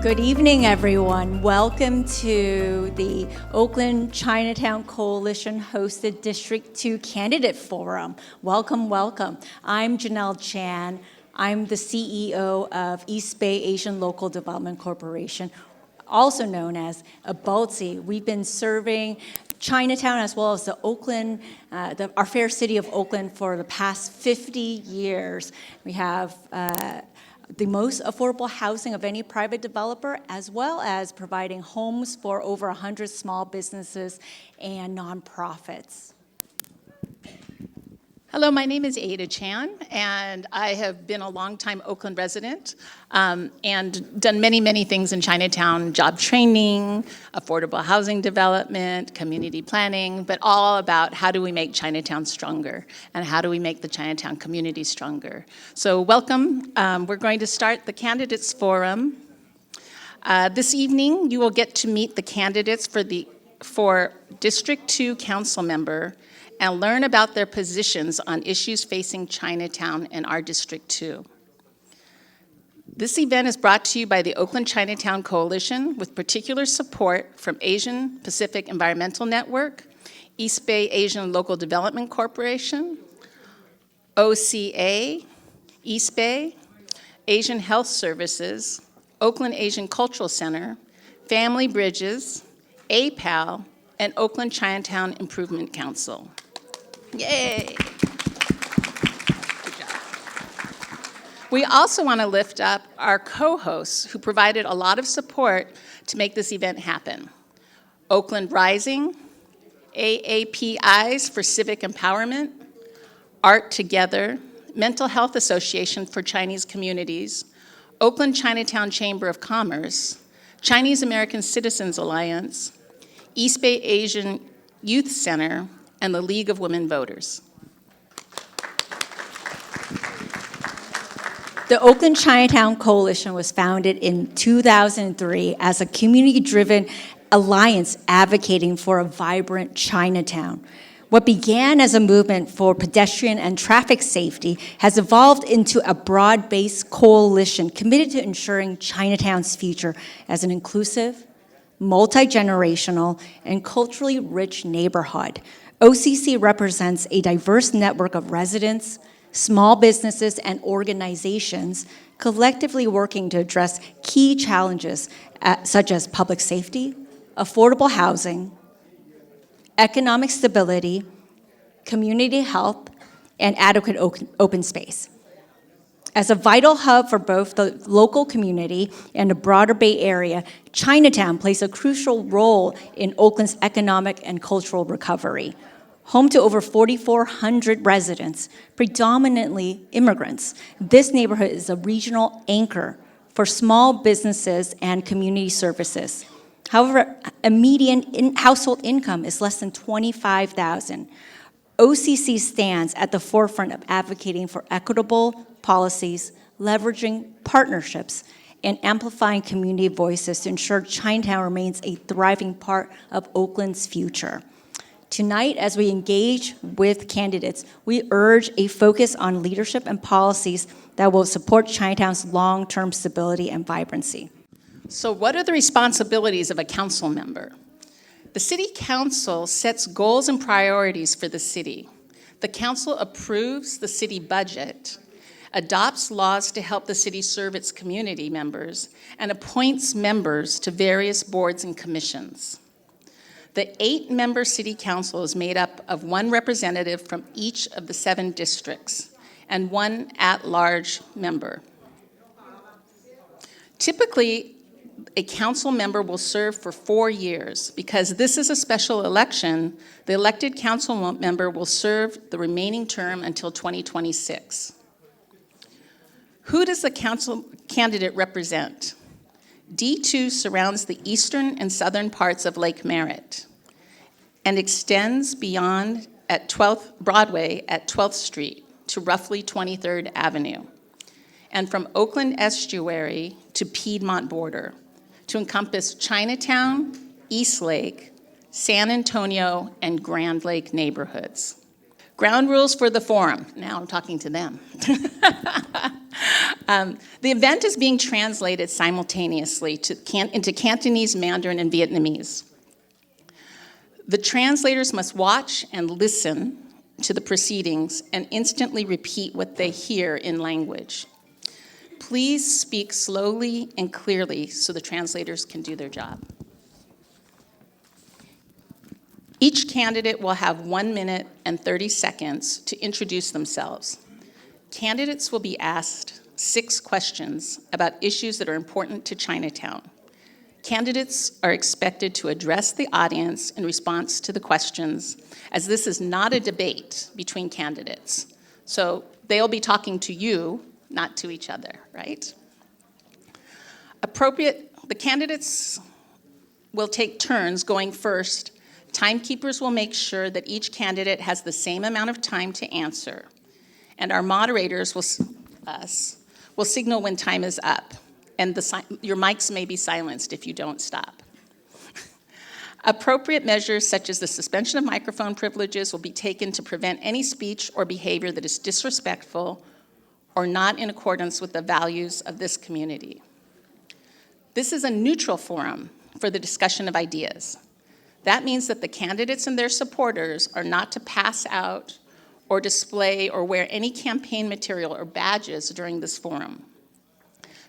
Good evening, everyone. Welcome to the Oakland Chinatown Coalition hosted District 2 Candidate Forum. Welcome, welcome. I'm Janelle Chan. I'm the CEO of OCA-Asian Local Development Corporation, also known as EBALDC. We've been serving Chinatown as well as the Oakland, our fair city of Oakland for the past 50 years. We have the most affordable housing of any private developer, as well as providing homes for over 100 small businesses and nonprofits. Hello, my name is Ada Chan, and I have been a longtime Oakland resident and done many, many things in Chinatown: job training, affordable housing development, community planning, but all about how do we make Chinatown stronger and how do we make the Chinatown community stronger. So welcome. We're going to start the Candidates Forum. This evening, you will get to meet the candidates for District 2 Council Member and learn about their positions on issues facing Chinatown and our District 2. This event is brought to you by the Oakland Chinatown Coalition with particular support from Asian Pacific Environmental Network, East Bay Asian Local Development Corporation, OCA, East Bay, Asian Health Services, Oakland Asian Cultural Center, Family Bridges, AYPAL, and Oakland Chinatown Improvement Council. Yay! Good job. We also want to lift up our co-hosts who provided a lot of support to make this event happen. Oakland Rising, AAPIs for Civic Empowerment, ARTogether, Mental Health Association for Chinese Communities, Oakland Chinatown Chamber of Commerce, Chinese American Citizens Alliance, East Bay Asian Youth Center, and the League of Women Voters. The Oakland Chinatown Coalition was founded in 2003 as a community-driven alliance advocating for a vibrant Chinatown. What began as a movement for pedestrian and traffic safety has evolved into a broad-based coalition committed to ensuring Chinatown's future as an inclusive, multi-generational, and culturally rich neighborhood. OCC represents a diverse network of residents, small businesses, and organizations collectively working to address key challenges such as public safety, affordable housing, economic stability, community health, and adequate open space. As a vital hub for both the local community and the broader Bay Area, Chinatown plays a crucial role in Oakland's economic and cultural recovery. Home to over 4,400 residents, predominantly immigrants, this neighborhood is a regional anchor for small businesses and community services. However, a median household income is less than $25,000. OCC stands at the forefront of advocating for equitable policies, leveraging partnerships, and amplifying community voices to ensure Chinatown remains a thriving part of Oakland's future. Tonight, as we engage with candidates, we urge a focus on leadership and policies that will support Chinatown's long-term stability and vibrancy. So what are the responsibilities of a council member? The City Council sets goals and priorities for the city. The council approves the city budget, adopts laws to help the city serve its community members, and appoints members to various boards and commissions. The 8-member City Council is made up of 1 representative from each of the 7 districts and 1 at-large member. Typically, a council member will serve for 4 years. Because this is a special election, the elected council member will serve the remaining term until 2026. Who does the council candidate represent? D2 surrounds the eastern and southern parts of Lake Merritt and extends beyond at 12th Broadway at 12th Street to roughly 23rd Avenue, and from Oakland Estuary to Piedmont border to encompass Chinatown, East Lake, San Antonio, and Grand Lake neighborhoods. Ground rules for the forum. Now I'm talking to them. The event is being translated simultaneously into Cantonese, Mandarin, and Vietnamese. The translators must watch and listen to the proceedings and instantly repeat what they hear in language. Please speak slowly and clearly so the translators can do their job. Each candidate will have 1 minute and 30 seconds to introduce themselves. Candidates will be asked 6 questions about issues that are important to Chinatown. Candidates are expected to address the audience in response to the questions, as this is not a debate between candidates. So they'll be talking to you, not to each other, right? The candidates will take turns going first. Timekeepers will make sure that each candidate has the same amount of time to answer. And our moderators will signal when time is up. And your mics may be silenced if you don't stop. Appropriate measures such as the suspension of microphone privileges will be taken to prevent any speech or behavior that is disrespectful or not in accordance with the values of this community. This is a neutral forum for the discussion of ideas. That means that the candidates and their supporters are not to pass out or display or wear any campaign material or badges during this forum.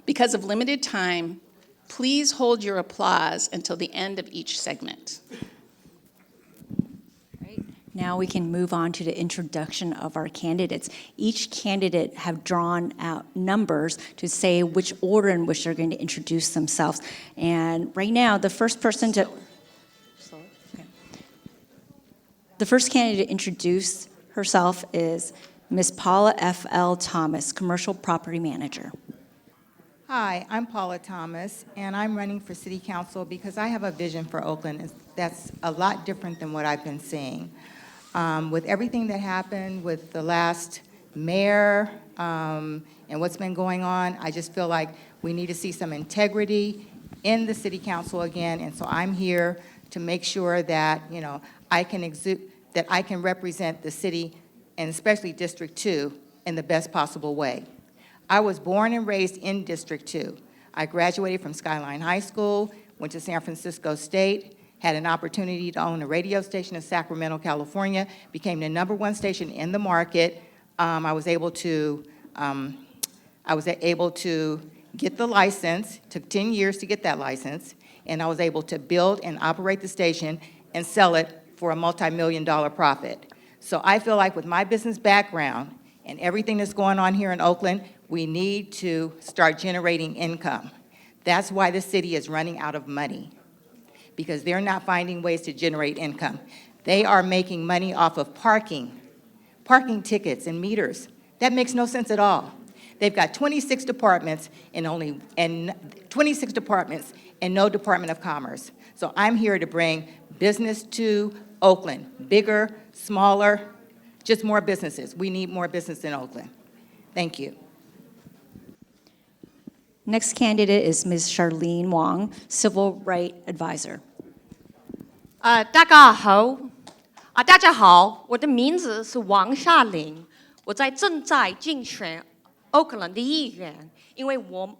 Because of limited time, please hold your applause until the end of each segment. Right. Now we can move on to the introduction of our candidates. Each candidate have drawn out numbers to say which order in which they're going to introduce themselves. And right now, the first person to... Okay. The first candidate to introduce herself is Ms. Paula F.L. Thomas, Commercial Property Manager. Hi, I'm Paula Thomas, and I'm running for City Council because I have a vision for Oakland that's a lot different than what I've been seeing. With everything that happened with the last mayor and what's been going on, I just feel like we need to see some integrity in the City Council again, and so I'm here to make sure that, you know, I can represent the city, and especially District 2, in the best possible way. I was born and raised in District 2. I graduated from Skyline High School, went to San Francisco State, had an opportunity to own a radio station in Sacramento, California, became the #1 station in the market. I was able to get the license. Took 10 years to get that license, and I was able to build and operate the station and sell it for a multi-million-dollar profit. So I feel like with my business background and everything that's going on here in Oakland, we need to start generating income. That's why the city is running out of money, because they're not finding ways to generate income. They are making money off of parking tickets and meters. That makes no sense at all. They've got 26 departments and no Department of Commerce. So I'm here to bring business to Oakland, bigger, smaller, just more businesses. We need more business in Oakland. Thank you. Next candidate is Ms. Charlene Wang, Civil Rights Advisor. 大家好，我的名字是王夏玲，我正在竞选 Oakland 的议员，因为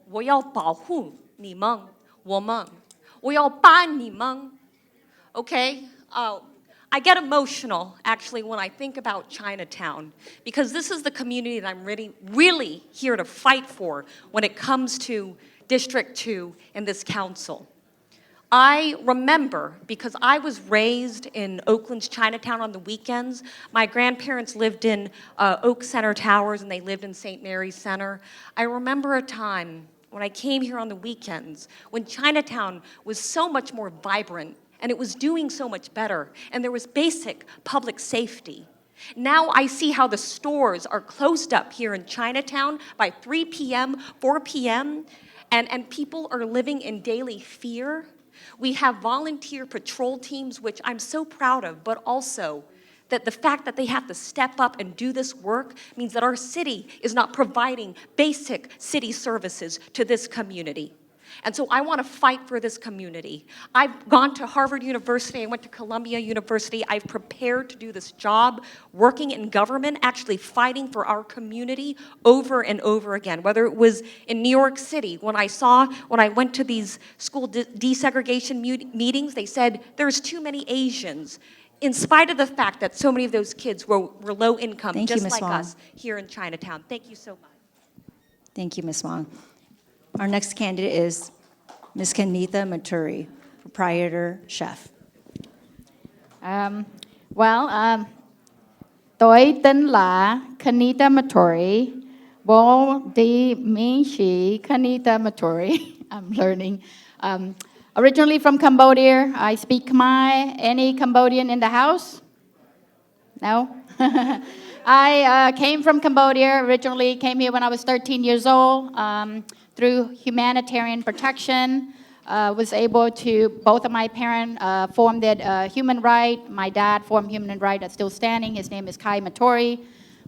我要保护你们，我要帮你们。Okay, I get emotional actually when I think about Chinatown, because this is the community that I'm really here to fight for when it comes to District 2 and this council. I remember, because I was raised in Oakland's Chinatown on the weekends. My grandparents lived in Oak Center Towers and they lived in St. Mary's Center. I remember a time when I came here on the weekends when Chinatown was so much more vibrant and it was doing so much better, and there was basic public safety. Now I see how the stores are closed up here in Chinatown by 3 p.m., 4 p.m., and people are living in daily fear. We have volunteer patrol teams, which I'm so proud of, but also that the fact that they have to step up and do this work means that our city is not providing basic city services to this community. And so I want to fight for this community. I've gone to Harvard University, I went to Columbia University, I've prepared to do this job, working in government, actually fighting for our community over and over again. Whether it was in New York City, when I went to these school desegregation meetings, they said there's too many Asians, in spite of the fact that so many of those kids were low income, Thank you, just Ms. like Wang. us here in Chinatown. Thank you so much. Thank you, Ms. Wang. Our next candidate is Ms. Kanitha Matoury, proprietor chef. Tôi tên là Kanitha Matoury, bố đi mình chỉ Kanitha Matoury. I'm learning. Originally from Cambodia, I speak Khmer. Any Cambodian in the house? No? I came from Cambodia, originally came here when I was 13 years old. Through humanitarian protection, was able to, both of my parents formed human right. My dad formed human right that's still standing. His name is Kai Matoury.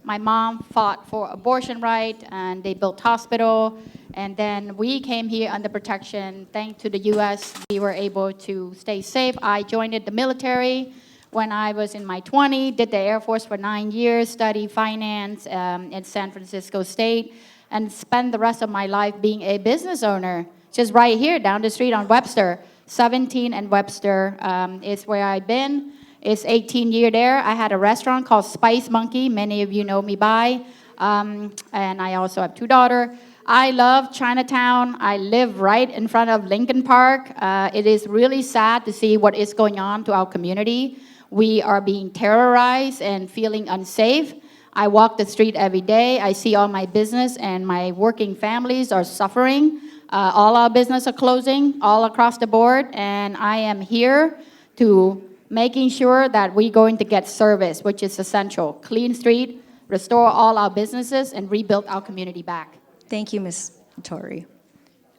My mom fought for abortion right, and they built hospital. And then we came here under protection. Thanks to the U.S., we were able to stay safe. I joined the military when I was in my 20s, did the Air Force for 9 years, studied finance at San Francisco State, and spent the rest of my life being a business owner, just right here down the street on Webster. 17 and Webster is where I've been. It's 18 years there. I had a restaurant called Spice Monkey. Many of you know me by. And I also have 2 daughters. I love Chinatown. I live right in front of Lincoln Park. It is really sad to see what is going on to our community. We are being terrorized and feeling unsafe. I walk the street every day. I see all my business and my working families are suffering. All our business are closing all across the board. And I am here to making sure that we're going to get service, which is essential. Clean street, restore all our businesses, and rebuild our community back. Thank you, Ms. Matoury.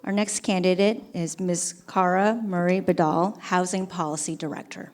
Our next candidate is Ms. Cara Murray-Badal, Housing Policy Director.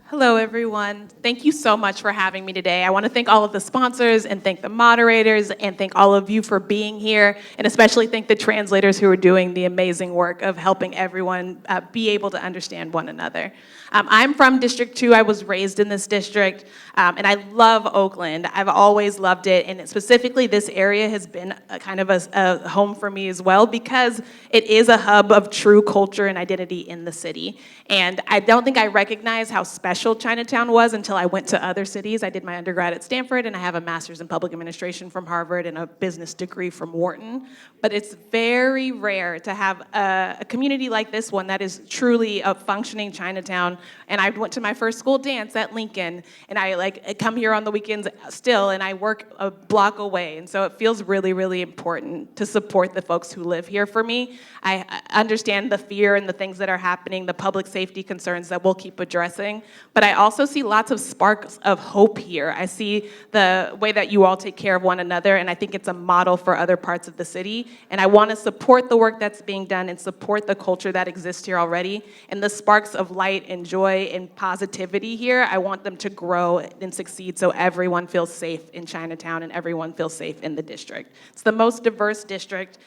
Hello, everyone. Thank you so much for having me today. I want to thank all of the sponsors and thank the moderators and thank all of you for being here, and especially thank the translators who are doing the amazing work of helping everyone be able to understand one another. I'm from District 2. I was raised in this district, and I love Oakland. I've always loved it, and specifically this area has been kind of a home for me as well because it is a hub of true culture and identity in the city. And I don't think I recognized how special Chinatown was until I went to other cities. I did my undergrad at Stanford, and I have a master's in public administration from Harvard and a business degree from Wharton. But it's very rare to have a community like this one that is truly a functioning Chinatown. And I went to my first school dance at Lincoln, and I come here on the weekends still, and I work a block away. And so it feels really, really important to support the folks who live here for me. I understand the fear and the things that are happening, the public safety concerns that we'll keep addressing, but I also see lots of sparks of hope here. I see the way that you all take care of one another, and I think it's a model for other parts of the city. And I want to support the work that's being done and support the culture that exists here already. And the sparks of light and joy and positivity here, I want them to grow and succeed so everyone feels safe in Chinatown and everyone feels safe in the district. It's the most diverse district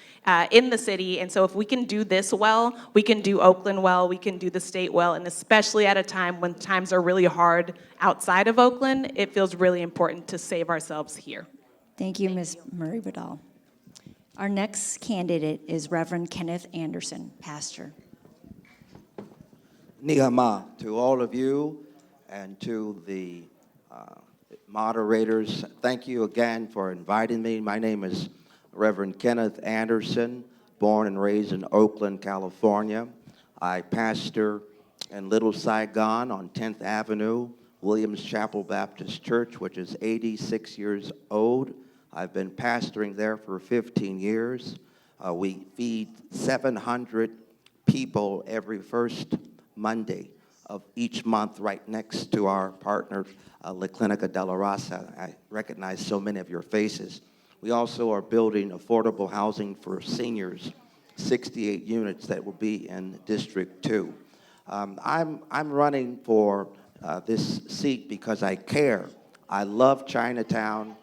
in the city, and so if we can do this well, we can do Oakland well, we can do the state well, and especially at a time when times are really hard outside of Oakland, it feels really important to save ourselves here. Thank you, Ms. Murray-Badal. Our next candidate is Reverend Kenneth Anderson, pastor. Nihama to all of you and to the moderators. Thank you again for inviting me. My name is Reverend Kenneth Anderson, born and raised in Oakland, California. I pastor in Little Saigon on 10th Avenue, Williams Chapel Baptist Church, which is 86 years old. I've been pastoring there for 15 years. We feed 700 people every first Monday of each month right next to our partner, La Clinica de la Raza. I recognize so many of your faces. We also are building affordable housing for seniors, 68 units that will be in District 2. I'm running for this seat because I care. I love Chinatown.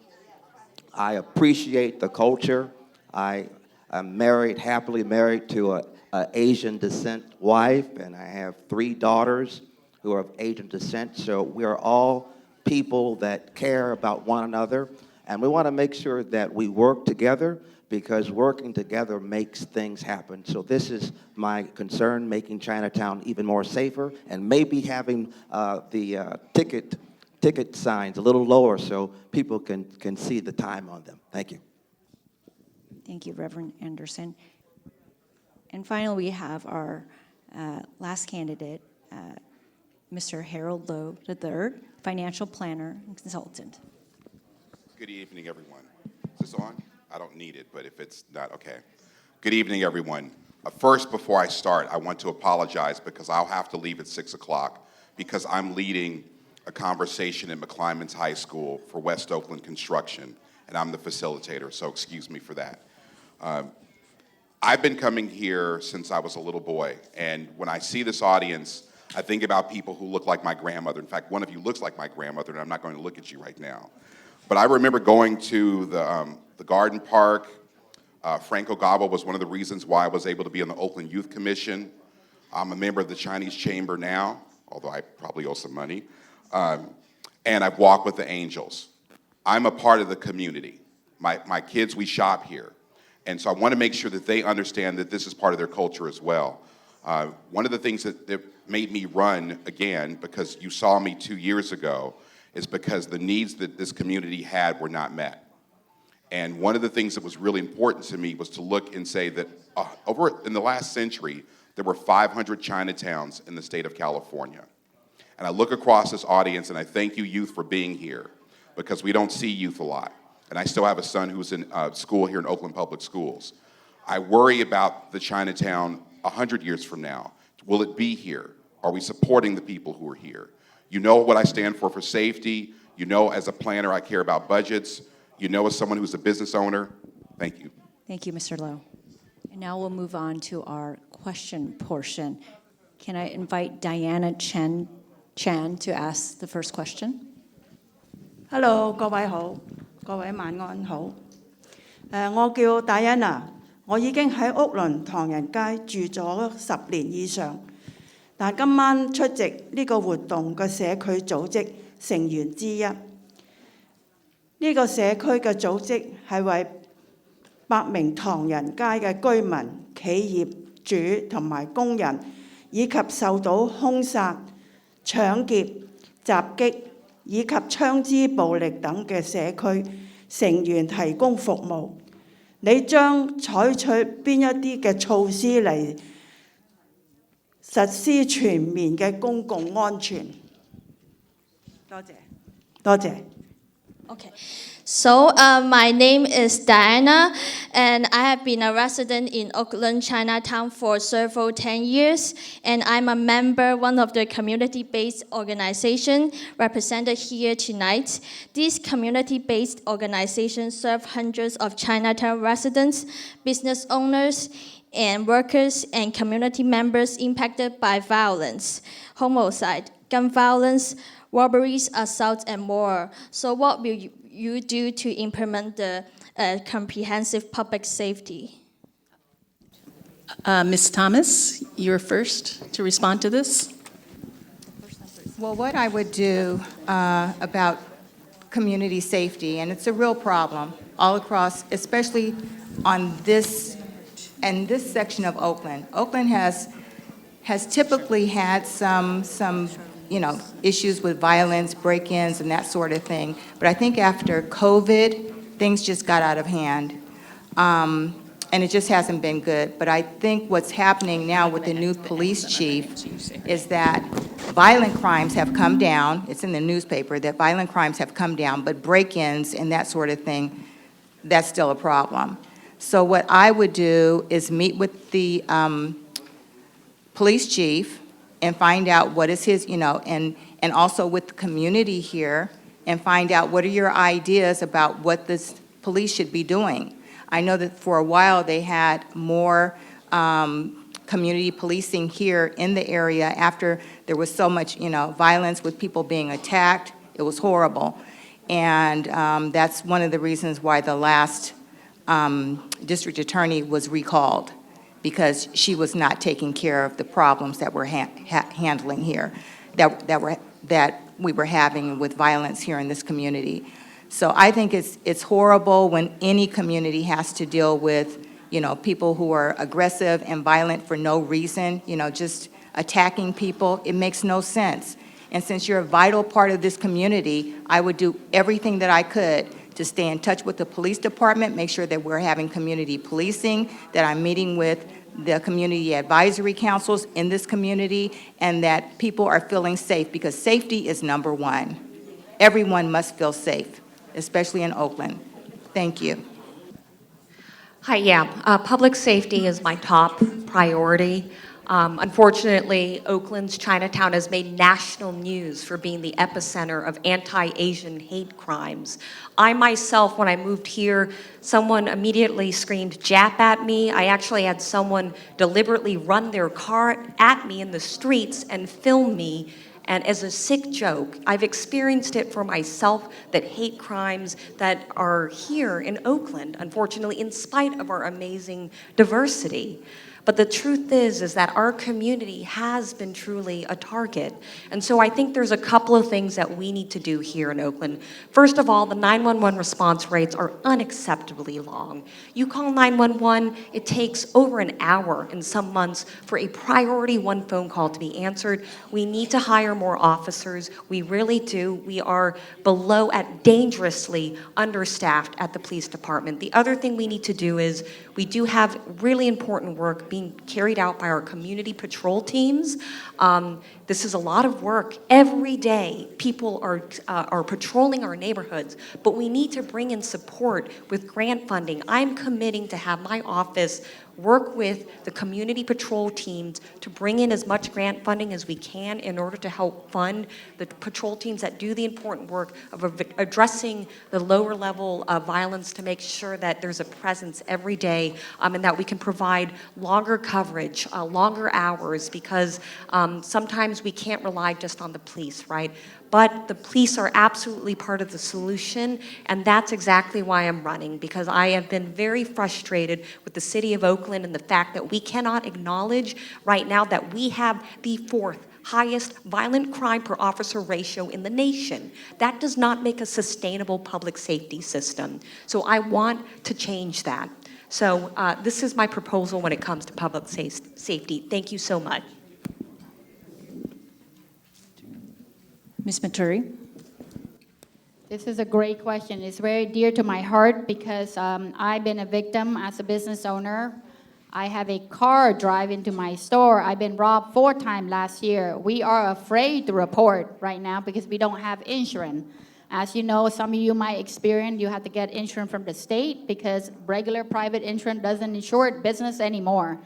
I appreciate the culture. I am married, happily married to an Asian descent wife, and I have 3 daughters who are of Asian descent. So we are all people that care about one another, and we want to make sure that we work together, because working together makes things happen. So this is my concern, making Chinatown even more safer, and maybe having the ticket signs a little lower so people can see the time on them. Thank you. Thank you, Reverend Anderson. And finally, we have our last candidate, Mr. Harold Lowe III, financial planner and consultant. Good evening, everyone. Is this on? I don't need it, but if it's not, okay. Good evening, everyone. First, before I start, I want to apologize because I'll have to leave at 6 o'clock because I'm leading a conversation at McClymonds High School for West Oakland Construction, and I'm the facilitator, so excuse me for that. I've been coming here since I was a little boy, and when I see this audience, I think about people who look like my grandmother. In fact, one of you looks like my grandmother, and I'm not going to look at you right now. But I remember going to the garden park. Franco Gabo was one of the reasons why I was able to be on the Oakland Youth Commission. I'm a member of the Chinese Chamber now, although I probably owe some money. And I've walked with the Angels. I'm a part of the community. My kids, we shop here. And so I want to make sure that they understand that this is part of their culture as well. One of the things that made me run again, because you saw me 2 years ago, is because the needs that this community had were not met. And one of the things that was really important to me was to look and say that over in the last century, there were 500 Chinatowns in the state of California. And I look across this audience and I thank you, youth, for being here, because we don't see youth a lot. And I still have a son who's in school here in Oakland Public Schools. I worry about the Chinatown 100 years from now. Will it be here? Are we supporting the people who are here? You know what I stand for safety. You know, as a planner, I care about budgets. You know, as someone who's a business owner. Thank you. Thank you, Mr. Lowe. And now we'll move on to our question portion. Can I invite Diana Chan to ask the first question? Hello， 各位好，各位晚安好。我叫 Diana， 我已經喺屋倫唐人街住咗10年以上，但今晚出席呢個活動嘅社區組織成員之一。呢個社區嘅組織係為8名唐人街嘅居民、企業主同埋工人，以及受到兇殺、搶劫、襲擊以及槍支暴力等嘅社區成員提供服務。你將採取邊一啲嘅措施嚟實施全面嘅公共安全？多謝，多謝。Okay, so my name is Diana, and I have been a resident in Oakland, Chinatown for several 10 years, and I'm a member of one of the community-based organizations represented here tonight. These community-based organizations serve hundreds of Chinatown residents, business owners, and workers and community members impacted by violence, homicide, gun violence, robberies, assaults, and more. So what will you do to implement the comprehensive public safety? Ms. Thomas, you're first to respond to this. Well, what I would do about community safety, and it's a real problem all across, especially on this section of Oakland. Oakland has typically had some issues with violence, break-ins, and that sort of thing. But I think after COVID, things just got out of hand. And it just hasn't been good. But I think what's happening now with the new police chief is that violent crimes have come down. It's in the newspaper that violent crimes have come down, but break-ins and that sort of thing, that's still a problem. So what I would do is meet with the police chief and find out what is his, and also with the community here, and find out what are your ideas about what this police should be doing. I know that for a while they had more community policing here in the area after there was so much, violence with people being attacked. It was horrible. And that's one of the reasons why the last district attorney was recalled, because she was not taking care of the problems that we're handling here, that we were having with violence here in this community. So I think it's horrible when any community has to deal with, you know, people who are aggressive and violent for no reason, you know, just attacking people. It makes no sense. And since you're a vital part of this community, I would do everything that I could to stay in touch with the police department, make sure that we're having community policing, that I'm meeting with the community advisory councils in this community, and that people are feeling safe, because safety is number one. Everyone must feel safe, especially in Oakland. Thank you. Hi, yeah. Public safety is my top priority. Unfortunately, Oakland's Chinatown has made national news for being the epicenter of anti-Asian hate crimes. I myself, when I moved here, someone immediately screamed "Jap" at me. I actually had someone deliberately run their car at me in the streets and film me. And as a sick joke, I've experienced it for myself, that hate crimes that are here in Oakland, unfortunately, in spite of our amazing diversity. But the truth is that our community has been truly a target. And so I think there's a couple of things that we need to do here in Oakland. First of all, the 911 response rates are unacceptably long. You call 911, it takes over an hour in some months for a priority one phone call to be answered. We need to hire more officers. We really do. We are below at dangerously understaffed at the police department. The other thing we need to do is we do have really important work being carried out by our community patrol teams. This is a lot of work. Every day, people are patrolling our neighborhoods, but we need to bring in support with grant funding. I'm committing to have my office work with the community patrol teams to bring in as much grant funding as we can in order to help fund the patrol teams that do the important work of addressing the lower level of violence, to make sure that there's a presence every day, and that we can provide longer coverage, longer hours, because sometimes we can't rely just on the police, right? But the police are absolutely part of the solution, and that's exactly why I'm running, because I have been very frustrated with the City of Oakland and the fact that we cannot acknowledge right now that we have the 4th highest violent crime per officer ratio in the nation. That does not make a sustainable public safety system. So I want to change that. So this is my proposal when it comes to public safety. Thank you so much. Ms. Matoury? This is a great question. It's very dear to my heart because I've been a victim as a business owner. I have a car drive into my store. I've been robbed 4 times last year. We are afraid to report right now because we don't have insurance. As you know, some of you might experience, you have to get insurance from the state because regular private insurance doesn't insure business anymore.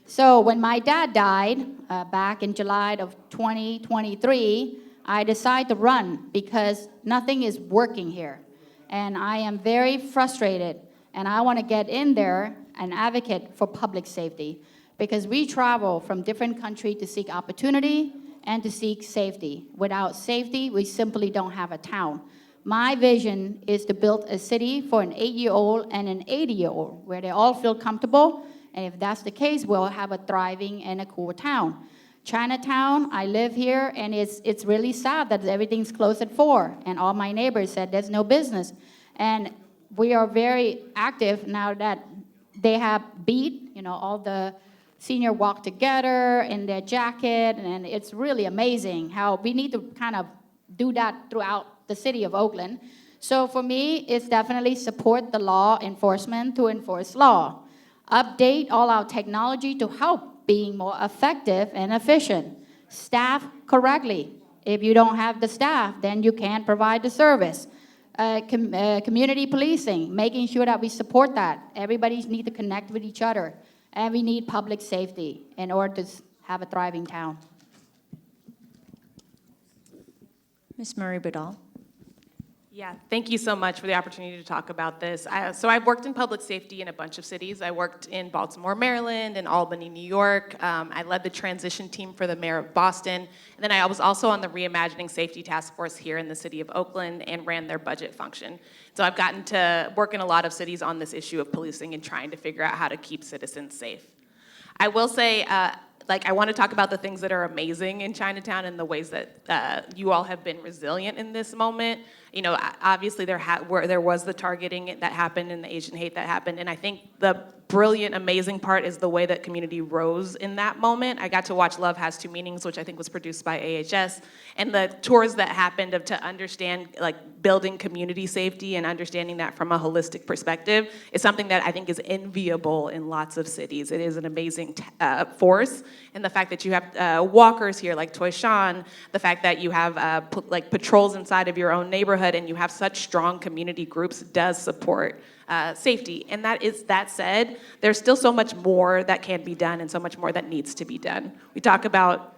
So when my dad died back in July of 2023, I decided to run because nothing is working here. And I am very frustrated, and I want to get in there and advocate for public safety, because we travel from different countries to seek opportunity and to seek safety. Without safety, we simply don't have a town. My vision is to build a city for an 8-year-old and an 80-year-old, where they all feel comfortable, and if that's the case, we'll have a thriving and a cool town. Chinatown, I live here, and it's really sad that everything's closed at 4, and all my neighbors said there's no business. And we are very active now that they have beat, you know, all the senior walk together in their jacket, and it's really amazing how we need to kind of do that throughout the city of Oakland. So for me, it's definitely support the law enforcement to enforce law. Update all our technology to help being more effective and efficient. Staff correctly. If you don't have the staff, then you can't provide the service. Community policing, making sure that we support that. Everybody needs to connect with each other. And we need public safety in order to have a thriving town. Ms. Murray-Badal? Yeah, thank you so much for the opportunity to talk about this. So I've worked in public safety in a bunch of cities. I worked in Baltimore, Maryland, and Albany, New York. I led the transition team for the mayor of Boston. And then I was also on the Reimagining Safety Task Force here in the City of Oakland and ran their budget function. So I've gotten to work in a lot of cities on this issue of policing and trying to figure out how to keep citizens safe. I will say, I want to talk about the things that are amazing in Chinatown and the ways that you all have been resilient in this moment. You know, obviously there was the targeting that happened and the Asian hate that happened, and I think the brilliant, amazing part is the way that community rose in that moment. I got to watch Love Has Two Meanings, which I think was produced by AHS, and the tours that happened to understand, like, building community safety and understanding that from a holistic perspective is something that I think is enviable in lots of cities. It is an amazing force, and the fact that you have walkers here like Toy Shan, the fact that you have patrols inside of your own neighborhood and you have such strong community groups does support safety. And that said, there's still so much more that can be done and so much more that needs to be done. We talk about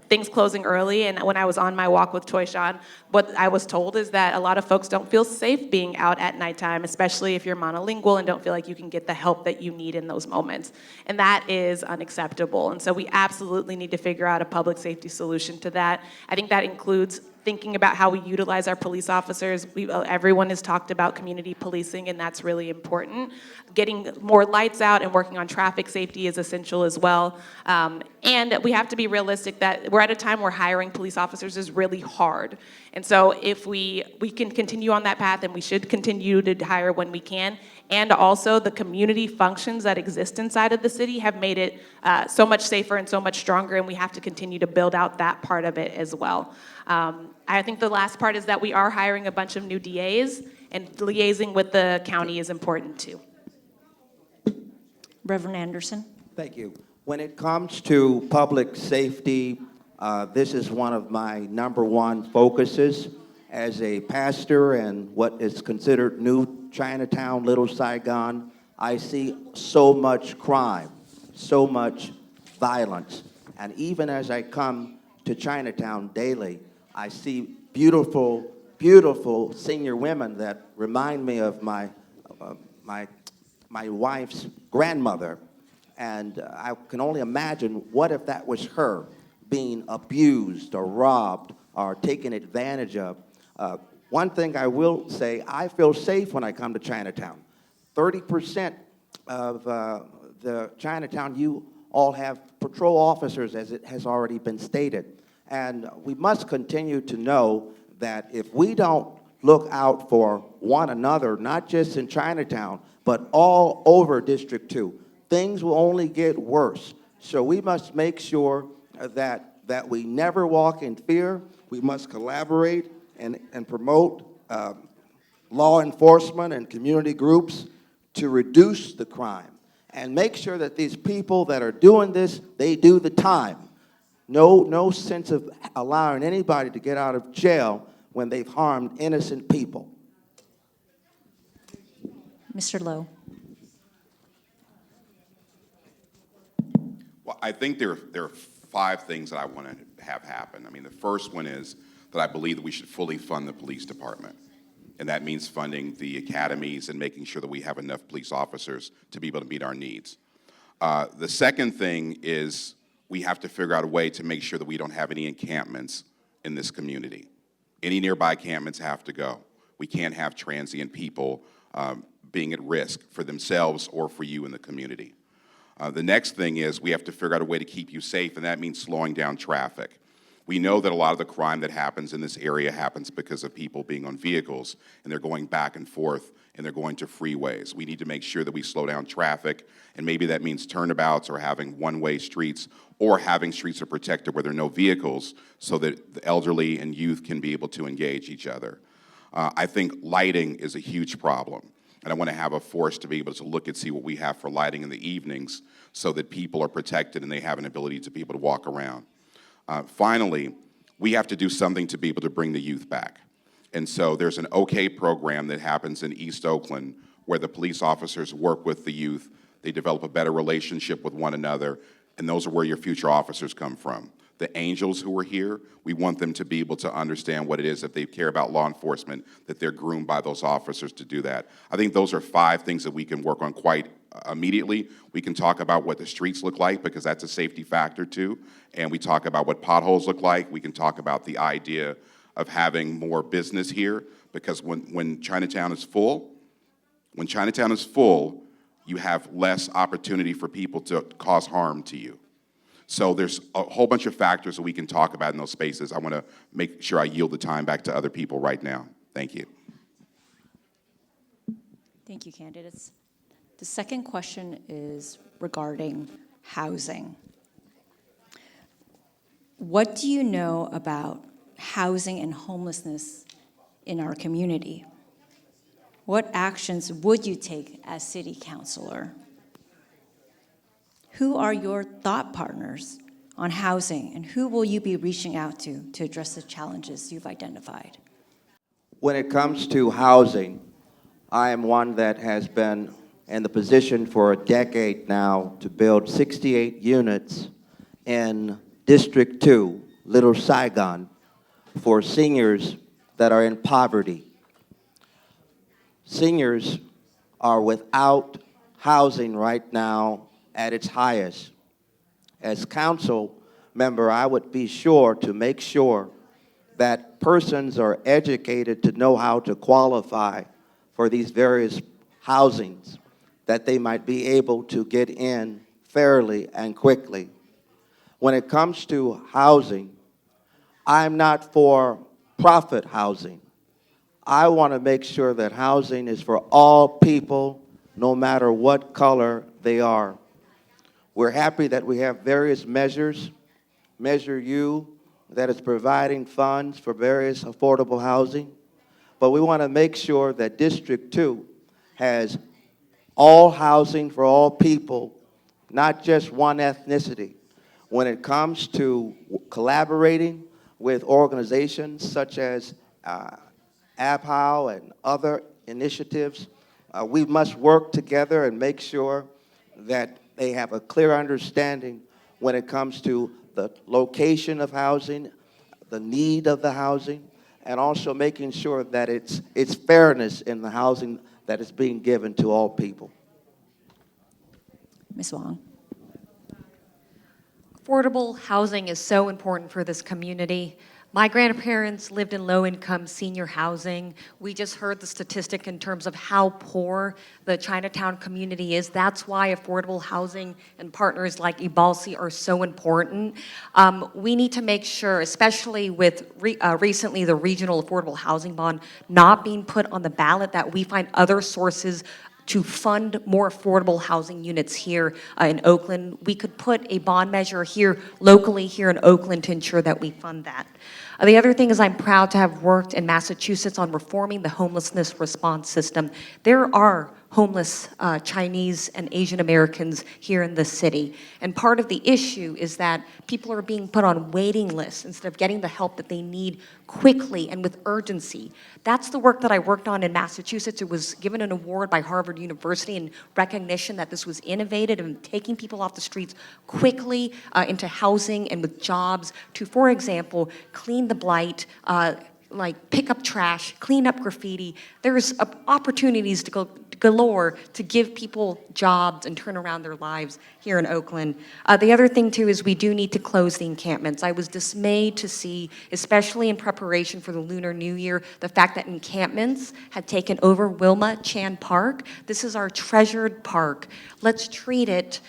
things closing early, and when I was on my walk with Toy Shan, what I was told is that a lot of folks don't feel safe being out at nighttime, especially if you're monolingual and don't feel like you can get the help that you need in those moments. And that is unacceptable. And so we absolutely need to figure out a public safety solution to that. I think that includes thinking about how we utilize our police officers. Everyone has talked about community policing, and that's really important. Getting more lights out and working on traffic safety is essential as well. And we have to be realistic that we're at a time where hiring police officers is really hard. And so if we can continue on that path, and we should continue to hire when we can, and also the community functions that exist inside of the city have made it so much safer and so much stronger, and we have to continue to build out that part of it as well. I think the last part is that we are hiring a bunch of new DAs, and liaising with the county is important too. Reverend Anderson. Thank you. When it comes to public safety, this is one of my #1 focuses as a pastor and what is considered New Chinatown, Little Saigon. I see so much crime, so much violence. And even as I come to Chinatown daily, I see beautiful, beautiful senior women that remind me of my wife's grandmother. And I can only imagine, what if that was her being abused or robbed or taken advantage of? One thing I will say, I feel safe when I come to Chinatown. 30% of the Chinatown, you all have patrol officers, as it has already been stated. And we must continue to know that if we don't look out for one another, not just in Chinatown, but all over District 2, things will only get worse. So we must make sure that we never walk in fear. We must collaborate and promote law enforcement and community groups to reduce the crime. And make sure that these people that are doing this, they do the time. No sense of allowing anybody to get out of jail when they've harmed innocent people. Mr. Lowe. Well, I think there are 5 things that I want to have happen. I mean, the first one is that I believe that we should fully fund the police department. And that means funding the academies and making sure that we have enough police officers to be able to meet our needs. The second thing is we have to figure out a way to make sure that we don't have any encampments in this community. Any nearby encampments have to go. We can't have transient people being at risk for themselves or for you in the community. The next thing is we have to figure out a way to keep you safe, and that means slowing down traffic. We know that a lot of the crime that happens in this area happens because of people being on vehicles, and they're going back and forth, and they're going to freeways. We need to make sure that we slow down traffic, and maybe that means turnabouts or having one-way streets, or having streets that are protected where there are no vehicles so that the elderly and youth can be able to engage each other. I think lighting is a huge problem. And I want to have a force to be able to look and see what we have for lighting in the evenings so that people are protected and they have an ability to be able to walk around. Finally, we have to do something to be able to bring the youth back. And so there's an OK program that happens in East Oakland where the police officers work with the youth. They develop a better relationship with one another, and those are where your future officers come from. The angels who are here, we want them to be able to understand what it is if they care about law enforcement, that they're groomed by those officers to do that. I think those are 5 things that we can work on quite immediately. We can talk about what the streets look like, because that's a safety factor too. And we talk about what potholes look like. We can talk about the idea of having more business here, because when Chinatown is full, you have less opportunity for people to cause harm to you. So there's a whole bunch of factors that we can talk about in those spaces. I want to make sure I yield the time back to other people right now. Thank you. Thank you, candidates. The second question is regarding housing. What do you know about housing and homelessness in our community? What actions would you take as city councilor? Who are your thought partners on housing, and who will you be reaching out to address the challenges you've identified? When it comes to housing, I am one that has been in the position for a decade now to build 68 units in District 2, Little Saigon, for seniors that are in poverty. Seniors are without housing right now at its highest. As council member, I would be sure to make sure that persons are educated to know how to qualify for these various housings, that they might be able to get in fairly and quickly. When it comes to housing, I'm not for profit housing. I want to make sure that housing is for all people, no matter what color they are. We're happy that we have various measures, Measure U, that is providing funds for various affordable housing. But we want to make sure that District 2 has all housing for all people, not just one ethnicity. When it comes to collaborating with organizations such as APEL and other initiatives, we must work together and make sure that they have a clear understanding when it comes to the location of housing, the need of the housing, and also making sure that it's fairness in the housing that is being given to all people. Ms. Wang. Affordable housing is so important for this community. My grandparents lived in low-income senior housing. We just heard the statistic in terms of how poor the Chinatown community is. That's why affordable housing and partners like EBALDC are so important. We need to make sure, especially with recently the regional affordable housing bond not being put on the ballot, that we find other sources to fund more affordable housing units here in Oakland. We could put a bond measure here locally here in Oakland to ensure that we fund that. The other thing is I'm proud to have worked in Massachusetts on reforming the homelessness response system. There are homeless Chinese and Asian Americans here in the city. And part of the issue is that people are being put on waiting lists instead of getting the help that they need quickly and with urgency. That's the work that I worked on in Massachusetts. It was given an award by Harvard University in recognition that this was innovative and taking people off the streets quickly into housing and with jobs to, for example, clean the blight, like pick up trash, clean up graffiti. There's opportunities to go galore to give people jobs and turn around their lives here in Oakland. The other thing too is we do need to close the encampments. I was dismayed to see, especially in preparation for the Lunar New Year, the fact that encampments had taken over Wilma Chan Park. This is our treasured park. Let's treat it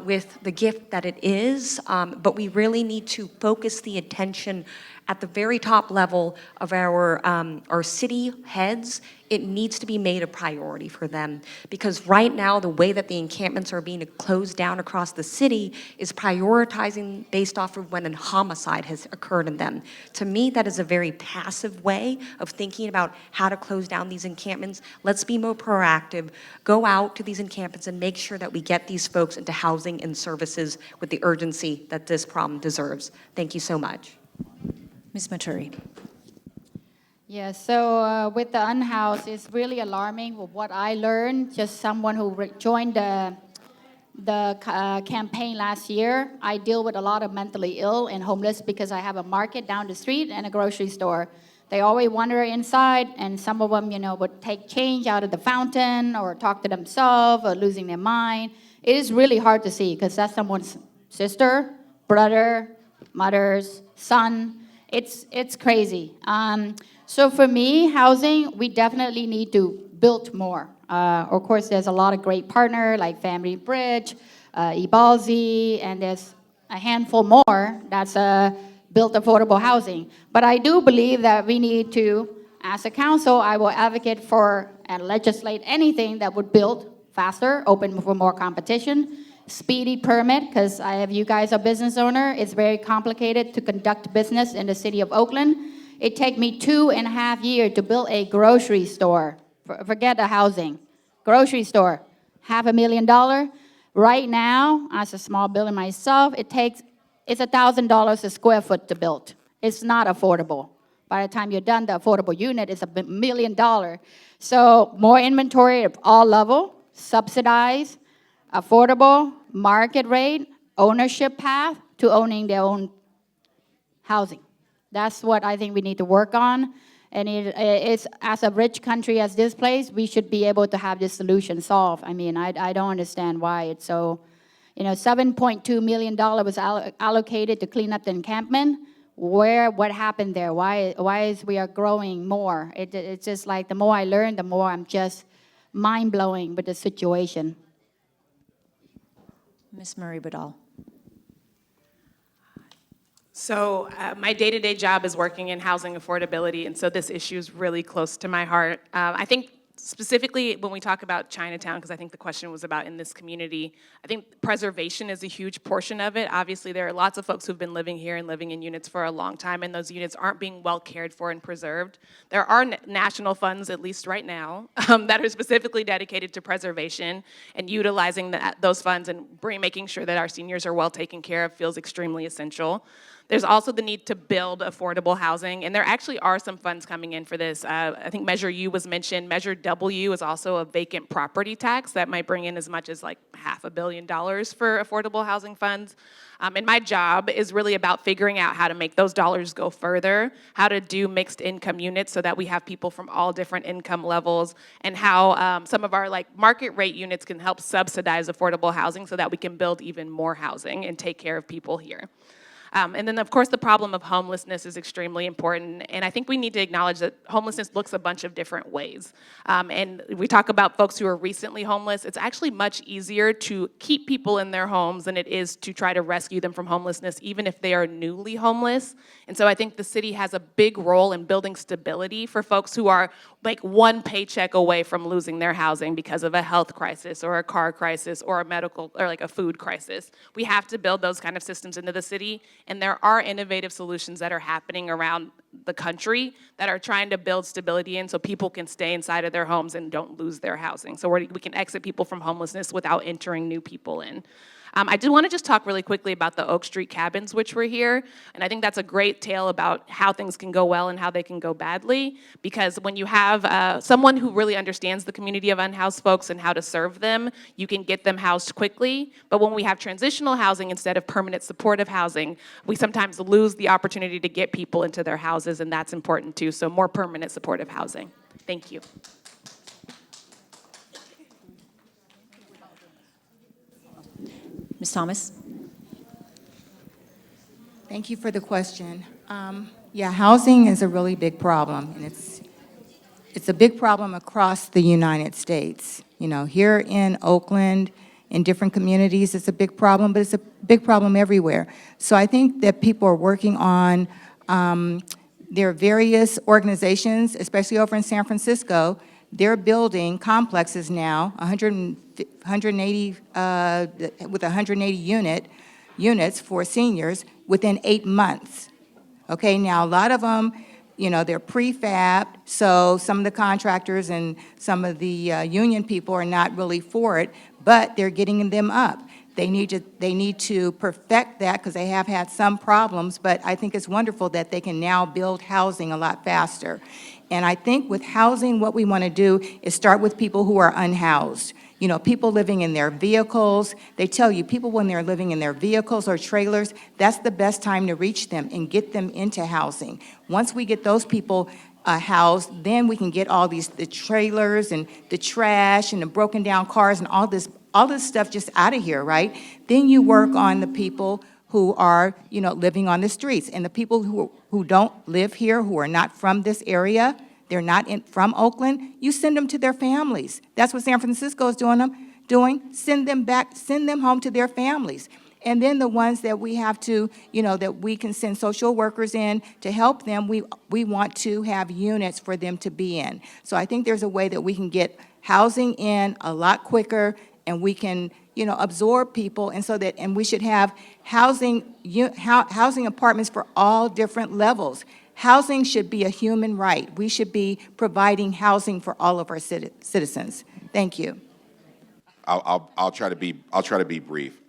with the gift that it is, but we really need to focus the attention at the very top level of our city heads. It needs to be made a priority for them, because right now the way that the encampments are being closed down across the city is prioritizing based off of when a homicide has occurred in them. To me, that is a very passive way of thinking about how to close down these encampments. Let's be more proactive, go out to these encampments and make sure that we get these folks into housing and services with the urgency that this problem deserves. Thank you so much. Ms. Matoury. Yeah, so with the unhoused, it's really alarming with what I learned. Just someone who joined the campaign last year. I deal with a lot of mentally ill and homeless because I have a market down the street and a grocery store. They always wander inside, and some of them, would take change out of the fountain or talk to themselves or losing their mind. It is really hard to see because that's someone's sister, brother, mother's son. It's crazy. So for me, housing, we definitely need to built more. Of course, there's a lot of great partners like Family Bridge, EBALDC, and there's a handful more that's built affordable housing. But I do believe that we need to, as a council, I will advocate for and legislate anything that would build faster, open for more competition, speedy permit, because if you guys are business owner, it's very complicated to conduct business in the city of Oakland. It take me 2.5 years to build a grocery store. Forget the housing. Grocery store, $500,000. Right now, as a small builder myself, it's $1,000 a square foot to build. It's not affordable. By the time you're done, the affordable unit is $1 million. So more inventory at all level, subsidized, affordable, market rate, ownership path to owning their own housing. That's what I think we need to work on. And it's, as a rich country as this place, we should be able to have this solution solved. I mean, I don't understand why it's so, $7.2 million was allocated to clean up the encampment. What happened there? Why is we are growing more? It's just like the more I learn, the more I'm just mind-blowing with the situation. Ms. Murray-Badal. So my day-to-day job is working in housing affordability, and so this issue is really close to my heart. I think specifically when we talk about Chinatown, because I think the question was about in this community, I think preservation is a huge portion of it. Obviously, there are lots of folks who've been living here and living in units for a long time, and those units aren't being well cared for and preserved. There are national funds, at least right now, that are specifically dedicated to preservation, and utilizing those funds and making sure that our seniors are well taken care of feels extremely essential. There's also the need to build affordable housing, and there actually are some funds coming in for this. I think Measure U was mentioned. Measure W is also a vacant property tax that might bring in as much as like $500 million for affordable housing funds. And my job is really about figuring out how to make those dollars go further, how to do mixed income units so that we have people from all different income levels, and how some of our market rate units can help subsidize affordable housing so that we can build even more housing and take care of people here. And then, of course, the problem of homelessness is extremely important. And I think we need to acknowledge that homelessness looks a bunch of different ways. And we talk about folks who are recently homeless. It's actually much easier to keep people in their homes than it is to try to rescue them from homelessness, even if they are newly homeless. And so I think the city has a big role in building stability for folks who are like one paycheck away from losing their housing because of a health crisis or a car crisis or a medical or like a food crisis. We have to build those kind of systems into the city. And there are innovative solutions that are happening around the country that are trying to build stability in so people can stay inside of their homes and don't lose their housing. So we can exit people from homelessness without entering new people in. I did want to just talk really quickly about the Oak Street cabins, which were here. And I think that's a great tale about how things can go well and how they can go badly. Because when you have someone who really understands the community of unhoused folks and how to serve them, you can get them housed quickly. But when we have transitional housing instead of permanent supportive housing, we sometimes lose the opportunity to get people into their houses, and that's important too. So more permanent supportive housing. Thank you. Ms. Thomas. Thank you for the question. Yeah, housing is a really big problem, and it's a big problem across the United States. Here in Oakland, in different communities, it's a big problem, but it's a big problem everywhere. So I think that people are working on there are various organizations, especially over in San Francisco. They're building complexes now, 180 with 180 units for seniors within 8 months. Okay, now a lot of them, they're prefabbed, so some of the contractors and some of the union people are not really for it, but they're getting them up. They need to perfect that because they have had some problems, but I think it's wonderful that they can now build housing a lot faster. And I think with housing, what we want to do is start with people who are unhoused. People living in their vehicles. They tell you, people when they're living in their vehicles or trailers, that's the best time to reach them and get them into housing. Once we get those people housed, then we can get the trailers and the trash and the broken down cars and all this stuff just out of here, right? Then you work on the people who are, living on the streets. And the people who don't live here, who are not from this area, they're not from Oakland, you send them to their families. That's what San Francisco is doing. Send them back, send them home to their families. And then the ones that we have to, that we can send social workers in to help them, we want to have units for them to be in. So I think there's a way that we can get housing in a lot quicker, and we can, absorb people, and we should have housing apartments for all different levels. Housing should be a human right. We should be providing housing for all of our citizens. Thank you. I'll try to be brief.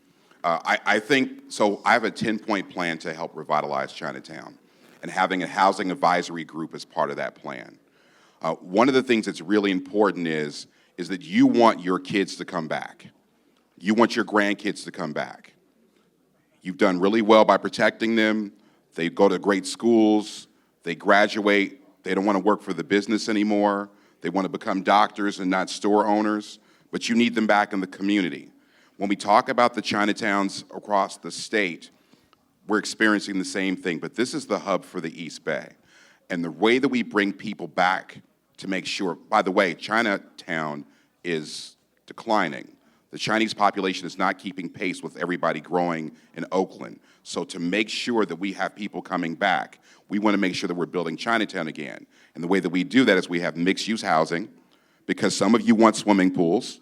I think, so I have a 10-point plan to help revitalize Chinatown, and having a housing advisory group is part of that plan. One of the things that's really important is that you want your kids to come back. You want your grandkids to come back. You've done really well by protecting them. They go to great schools. They graduate. They don't want to work for the business anymore. They want to become doctors and not store owners, but you need them back in the community. When we talk about the Chinatowns across the state, we're experiencing the same thing, but this is the hub for the East Bay. And the way that we bring people back to make sure, by the way, Chinatown is declining. The Chinese population is not keeping pace with everybody growing in Oakland. So to make sure that we have people coming back, we want to make sure that we're building Chinatown again. And the way that we do that is we have mixed-use housing, because some of you want swimming pools,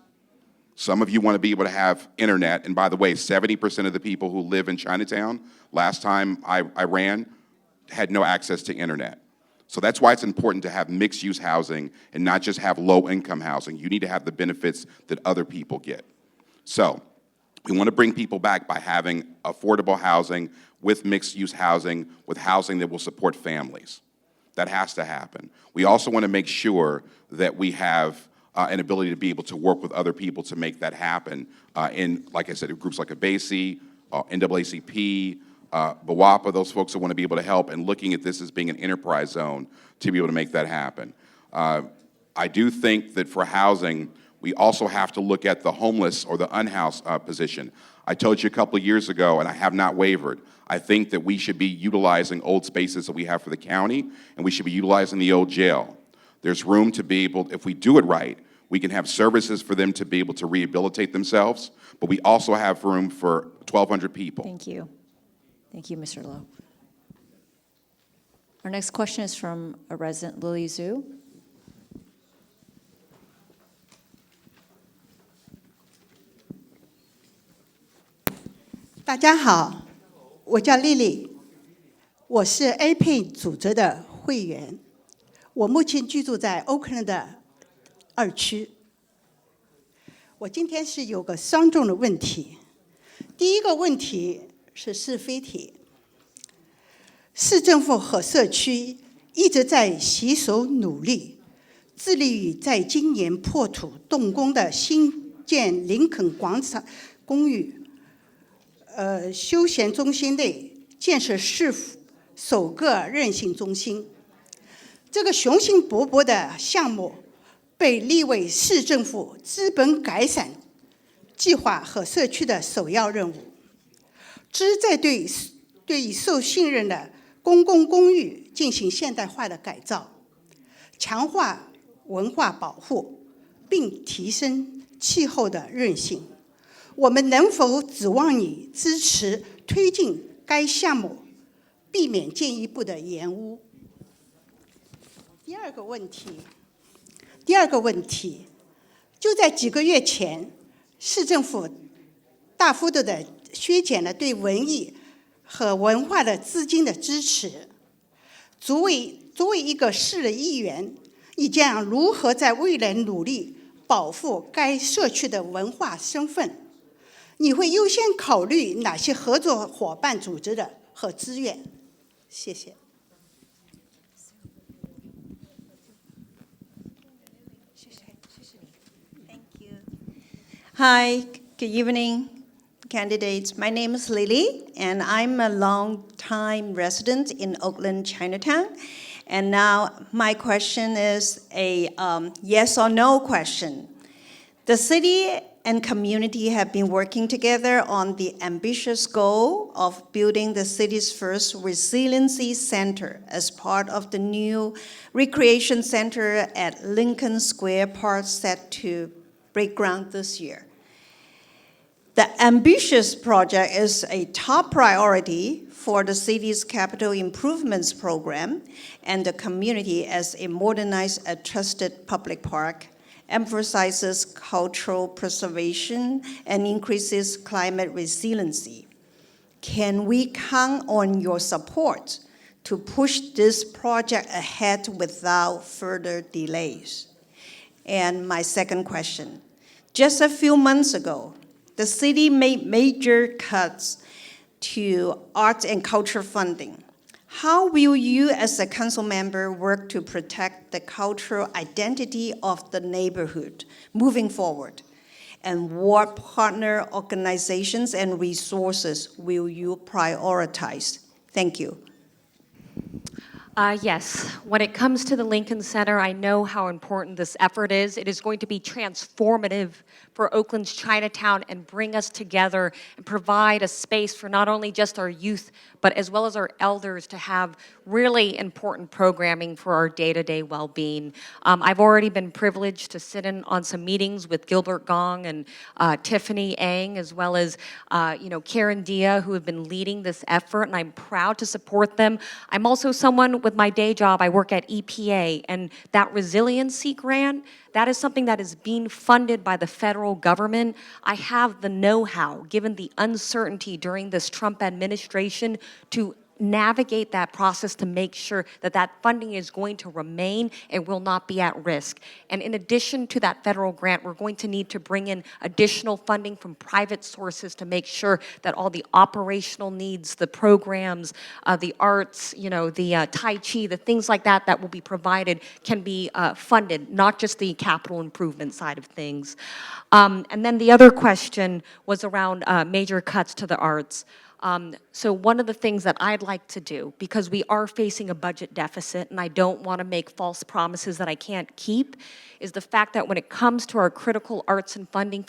some of you want to be able to have internet. And by the way, 70% of the people who live in Chinatown, last time I ran, had no access to internet. So that's why it's important to have mixed-use housing and not just have low-income housing. You need to have the benefits that other people get. So we want to bring people back by having affordable housing with mixed-use housing, with housing that will support families. That has to happen. We also want to make sure that we have an ability to be able to work with other people to make that happen in, like I said, groups like EBAYC, NAACP, BWAPA, those folks that want to be able to help, and looking at this as being an enterprise zone to be able to make that happen. I do think that for housing, we also have to look at the homeless or the unhoused position. I told you a couple of years ago, and I have not wavered, I think that we should be utilizing old spaces that we have for the county, and we should be utilizing the old jail. There's room to be able, if we do it right, we can have services for them to be able to rehabilitate themselves, but we also have room for 1,200 people. Thank you. Thank you, Mr. Lowe. Our next question is from a resident, Lily Zhu. 大家好，我叫丽丽，我是 APEN 组织的会员，我目前居住在 Oakland 的2区。我今天是有个双重的问题，第一个问题是是非题。市政府和社区一直在携手努力，致力于在今年破土动工的新建林肯广场公寓休闲中心内建设市府首个韧性中心。这个雄心勃勃的项目被立为市政府资本改善计划和社区的首要任务，旨在对已受信任的公共公寓进行现代化的改造，强化文化保护，并提升气候的韧性。我们能否指望你支持推进该项目，避免进一步的延误？第二个问题，就在几个月前，市政府大幅度的削减了对文艺和文化的资金的支持。作为一个市的议员，你将如何在未来努力保护该社区的文化身份？你会优先考虑哪些合作伙伴组织的和资源？谢谢。Hi, good evening, candidates. My name is Lily, and I'm a long-time resident in Oakland, Chinatown. And now my question is a yes or no question. The City and community have been working together on the ambitious goal of building the city's first resiliency center as part of the new recreation center at Lincoln Square Park set to break ground this year. The ambitious project is a top priority for the city's capital improvements program and the community as it modernizes a trusted public park, emphasizes cultural preservation, and increases climate resiliency. Can we count on your support to push this project ahead without further delays? And my second question, just a few months ago, the city made major cuts to art and culture funding. How will you as a council member work to protect the cultural identity of the neighborhood moving forward? And what partner organizations and resources will you prioritize? Thank you. Yes, when it comes to the Lincoln Center, I know how important this effort is. It is going to be transformative for Oakland's Chinatown and bring us together and provide a space for not only just our youth, but as well as our elders to have really important programming for our day-to-day well-being. I've already been privileged to sit in on some meetings with Gilbert Gong and Tiffany Ang, as well as Karen Dia, who have been leading this effort, and I'm proud to support them. I'm also someone with my day job, I work at EPA, and that resiliency grant, that is something that is being funded by the federal government. I have the know-how, given the uncertainty during this Trump administration, to navigate that process to make sure that that funding is going to remain and will not be at risk. And in addition to that federal grant, we're going to need to bring in additional funding from private sources to make sure that all the operational needs, the programs, the arts, the Tai Chi, the things like that that will be provided can be funded, not just the capital improvement side of things. And then the other question was around major cuts to the arts. So one of the things that I'd like to do, because we are facing a budget deficit and I don't want to make false promises that I can't keep, is the fact that when it comes to our critical arts and funding,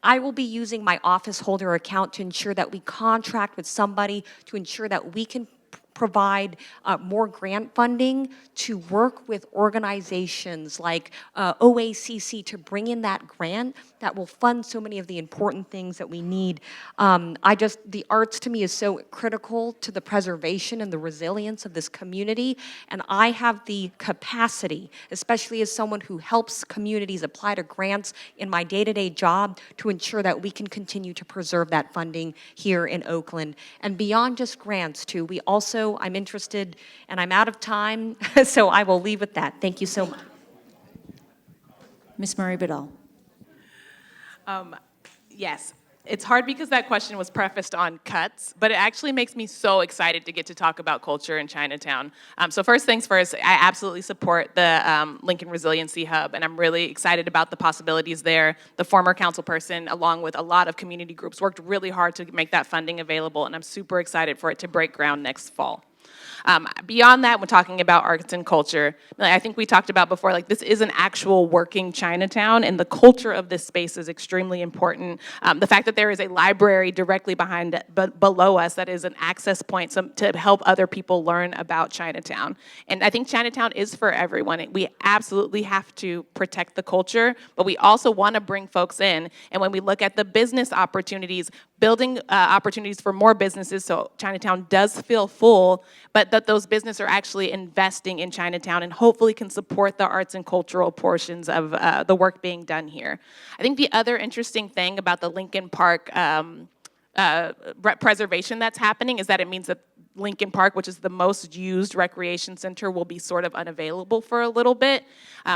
I will be using my office holder account to ensure that we contract with somebody to ensure that we can provide more grant funding to work with organizations like OACC to bring in that grant that will fund so many of the important things that we need. The arts to me is so critical to the preservation and the resilience of this community, and I have the capacity, especially as someone who helps communities apply to grants in my day-to-day job, to ensure that we can continue to preserve that funding here in Oakland. And beyond just grants too, we also, I'm interested, and I'm out of time, so I will leave with that. Thank you so much. Ms. Murray-Badal. Yes. It's hard because that question was prefaced on cuts, but it actually makes me so excited to get to talk about culture in Chinatown. So first things first, I absolutely support the Lincoln Resiliency Hub, and I'm really excited about the possibilities there. The former council person, along with a lot of community groups, worked really hard to make that funding available, and I'm super excited for it to break ground next fall. Beyond that, when talking about arts and culture, I think we talked about before, this is an actual working Chinatown, and the culture of this space is extremely important. The fact that there is a library directly below us that is an access point to help other people learn about Chinatown. And I think Chinatown is for everyone. We absolutely have to protect the culture, but we also want to bring folks in. And when we look at the business opportunities, building opportunities for more businesses so Chinatown does feel full, but that those businesses are actually investing in Chinatown and hopefully can support the arts and cultural portions of the work being done here. I think the other interesting thing about the Lincoln Park preservation that's happening is that it means that Lincoln Park, which is the most used recreation center, will be sort of unavailable for a little bit,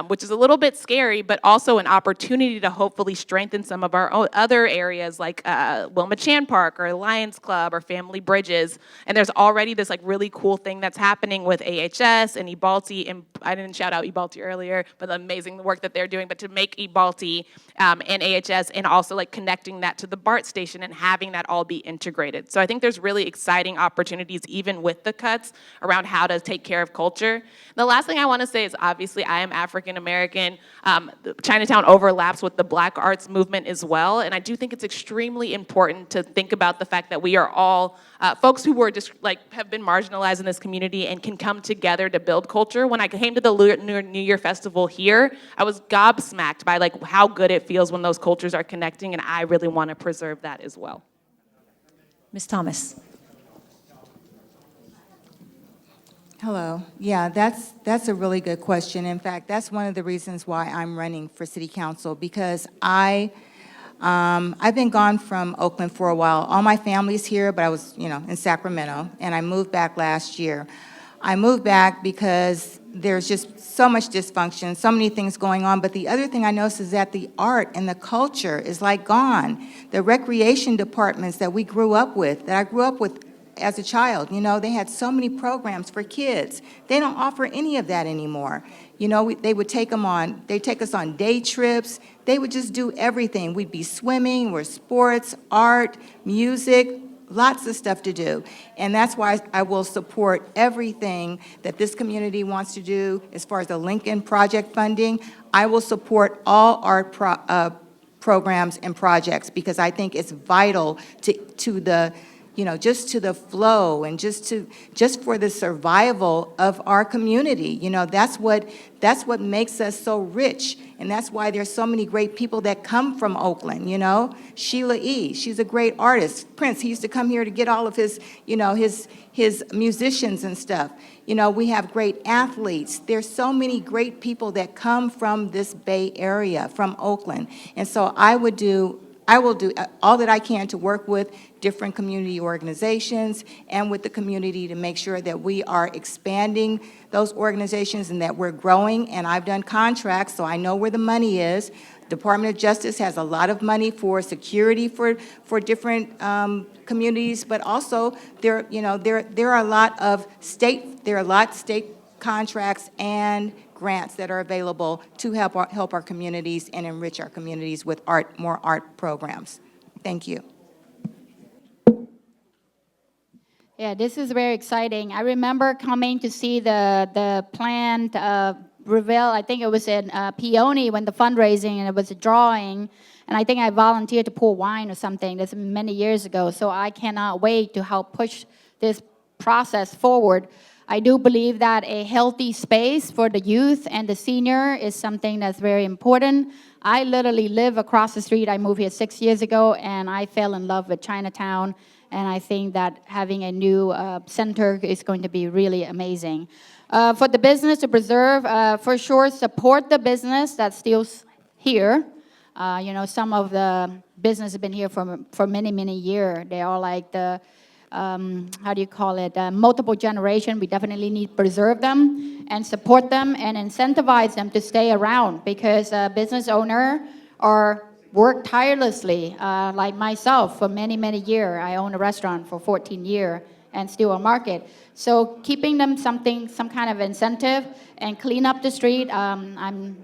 which is a little bit scary, but also an opportunity to hopefully strengthen some of our other areas like Wilma Chan Park or Lions Club or Family Bridges. And there's already this really cool thing that's happening with AHS and EBALDC in I didn't shout out EBALDC earlier, but the amazing work that they're doing, but to make EBALDC and AHS, and also like connecting that to the BART station and having that all be integrated. So I think there's really exciting opportunities, even with the cuts, around how to take care of culture. The last thing I want to say is, obviously, I am African American. Chinatown overlaps with the Black arts movement as well, and I do think it's extremely important to think about the fact that we are all folks who were just like have been marginalized in this community and can come together to build culture. When I came to the New Year Festival here, I was gobsmacked by like how good it feels when those cultures are connecting, and I really want to preserve that as well. Ms. Thomas. Hello. Yeah, that's a really good question. In fact, that's one of the reasons why I'm running for City Council, because I've been gone from Oakland for a while. All my family's here, but I was, in Sacramento, and I moved back last year. I moved back because there's just so much dysfunction, so many things going on, but the other thing I noticed is that the art and the culture is like gone. The recreation departments that we grew up with, that I grew up with as a child, they had so many programs for kids. They don't offer any of that anymore. They would take us on day trips. They would just do everything. We'd be swimming, we're sports, art, music, lots of stuff to do. And that's why I will support everything that this community wants to do as far as the Lincoln project funding. I will support all art programs and projects, because I think it's vital to the just to the flow and just for the survival of our community. That's what makes us so rich, and that's why there's so many great people that come from Oakland. Sheila E., she's a great artist. Prince, he used to come here to get all of his his musicians and stuff. We have great athletes. There's so many great people that come from this Bay Area, from Oakland, and so I will do all that I can to work with different community organizations and with the community to make sure that we are expanding those organizations and that we're growing. And I've done contracts, so I know where the money is. Department of Justice has a lot of money for security for different communities, but also there are a lot of state contracts and grants that are available to help our communities and enrich our communities with more art programs. Thank you. Yeah, this is very exciting. I remember coming to see the planned reveal. I think it was in Peony when the fundraising, and it was a drawing. And I think I volunteered to pour wine or something. That's many years ago. So I cannot wait to help push this process forward. I do believe that a healthy space for the youth and the senior is something that's very important. I literally live across the street. I moved here 6 years ago, and I fell in love with Chinatown. And I think that having a new center is going to be really amazing. For the business to preserve, for sure, support the business that's still here. Some of the business have been here for many, many years. They are like the multiple generation. We definitely need to preserve them and support them and incentivize them to stay around, because business owner work tirelessly, like myself, for many, many years. I own a restaurant for 14 years and still a market. So keeping them some kind of incentive and clean up the street. I'm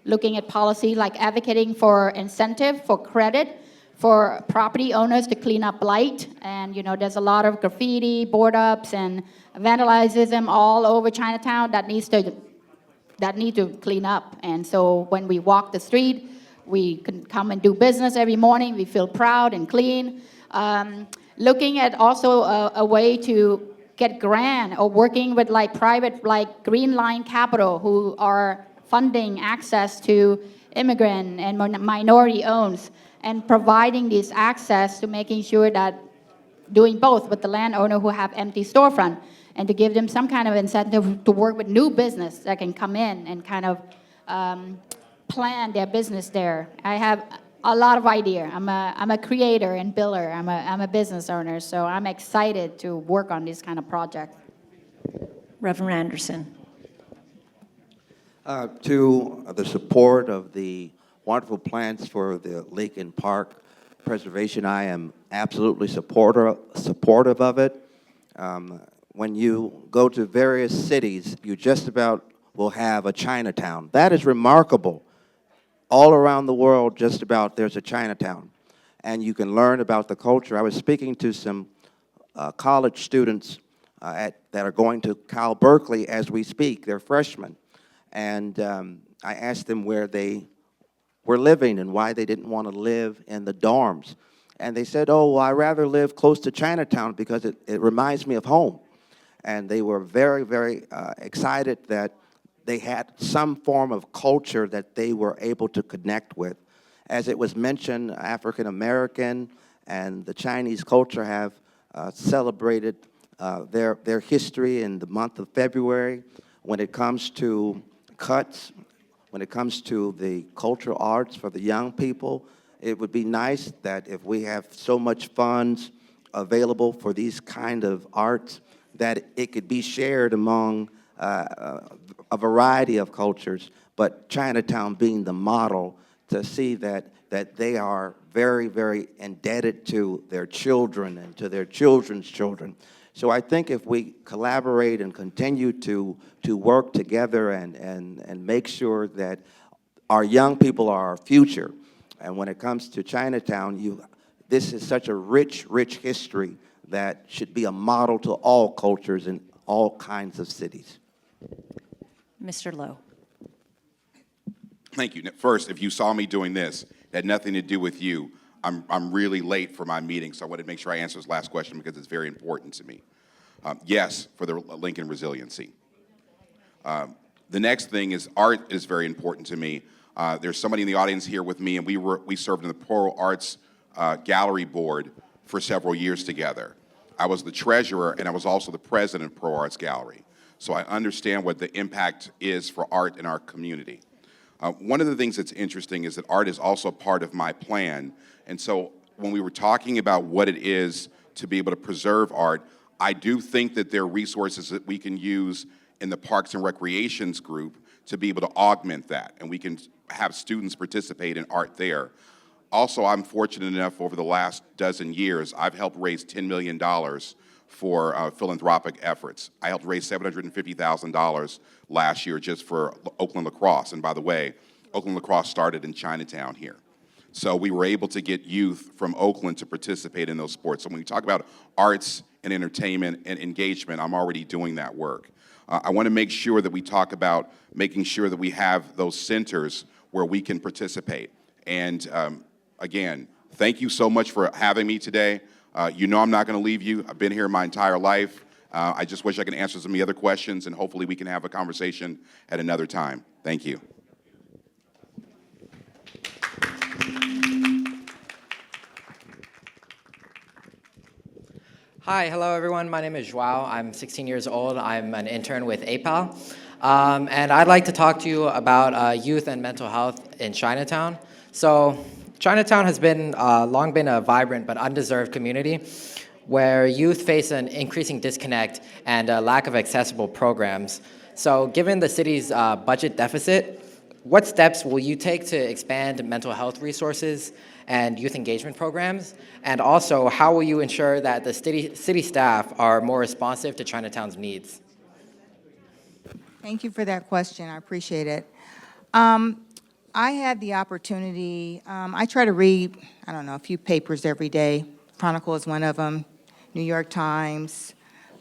looking at policy like advocating for incentive, for credit, for property owners to clean up blight. And there's a lot of graffiti, board ups, and vandalism all over Chinatown that need to clean up. And so when we walk the street, we can come and do business every morning. We feel proud and clean. Looking at also a way to get grant, or working with private, Green Line Capital, who are funding access to immigrant and minority owns, and providing this access to making sure that doing both with the landowner who have empty storefront, and to give them some kind of incentive to work with new business that can come in and kind of plan their business there. I have a lot of idea. I'm a creator and builder. I'm a business owner, so I'm excited to work on this kind of project. Reverend Anderson. To the support of the wonderful plans for the Lincoln Park preservation, I am absolutely supportive of it. When you go to various cities, you just about will have a Chinatown. That is remarkable. All around the world, just about, there's a Chinatown. And you can learn about the culture. I was speaking to some college students that are going to Cal Berkeley as we speak. They're freshmen. And I asked them where they were living and why they didn't want to live in the dorms. And they said, oh, well, I'd rather live close to Chinatown because it reminds me of home. And they were very, very excited that they had some form of culture that they were able to connect with. As it was mentioned, African American and the Chinese culture have celebrated their history in the month of February. When it comes to cuts, when it comes to the cultural arts for the young people, it would be nice that if we have so much funds available for these kind of arts, that it could be shared among a variety of cultures, but Chinatown being the model to see that they are very, very indebted to their children and to their children's children. So I think if we collaborate and continue to work together and make sure that our young people are our future, and when it comes to Chinatown, this is such a rich, rich history that should be a model to all cultures in all kinds of cities. Mr. Lowe. Thank you. First, if you saw me doing this, it had nothing to do with you. I'm really late for my meeting, so I wanted to make sure I answer this last question because it's very important to me. Yes, for the link in resiliency. The next thing is art is very important to me. There's somebody in the audience here with me, and we served in the Plural Arts Gallery Board for several years together. I was the treasurer, and I was also the president of Pro Arts Gallery. So I understand what the impact is for art in our community. One of the things that's interesting is that art is also part of my plan. And so when we were talking about what it is to be able to preserve art, I do think that there are resources that we can use in the Parks and Recreations group to be able to augment that, and we can have students participate in art there. Also, I'm fortunate enough over the last dozen years, I've helped raise $10 million for philanthropic efforts. I helped raise $750,000 last year just for Oakland Lacrosse. And by the way, Oakland Lacrosse started in Chinatown here. So we were able to get youth from Oakland to participate in those sports. So when we talk about arts and entertainment and engagement, I'm already doing that work. I want to make sure that we talk about making sure that we have those centers where we can participate. And again, thank you so much for having me today. You know I'm not going to leave you. I've been here my entire life. I just wish I could answer some of the other questions, and hopefully we can have a conversation at another time. Thank you. Hi, hello everyone. My name is Joao. I'm 16 years old. I'm an intern with APAL. And I'd like to talk to you about youth and mental health in Chinatown. So Chinatown has been long been a vibrant but undeserved community where youth face an increasing disconnect and a lack of accessible programs. So given the city's budget deficit, what steps will you take to expand mental health resources and youth engagement programs? And also, how will you ensure that the city staff are more responsive to Chinatown's needs? Thank you for that question. I appreciate it. I had the opportunity, I try to read, I don't know, a few papers every day. Chronicle is one of them, New York Times,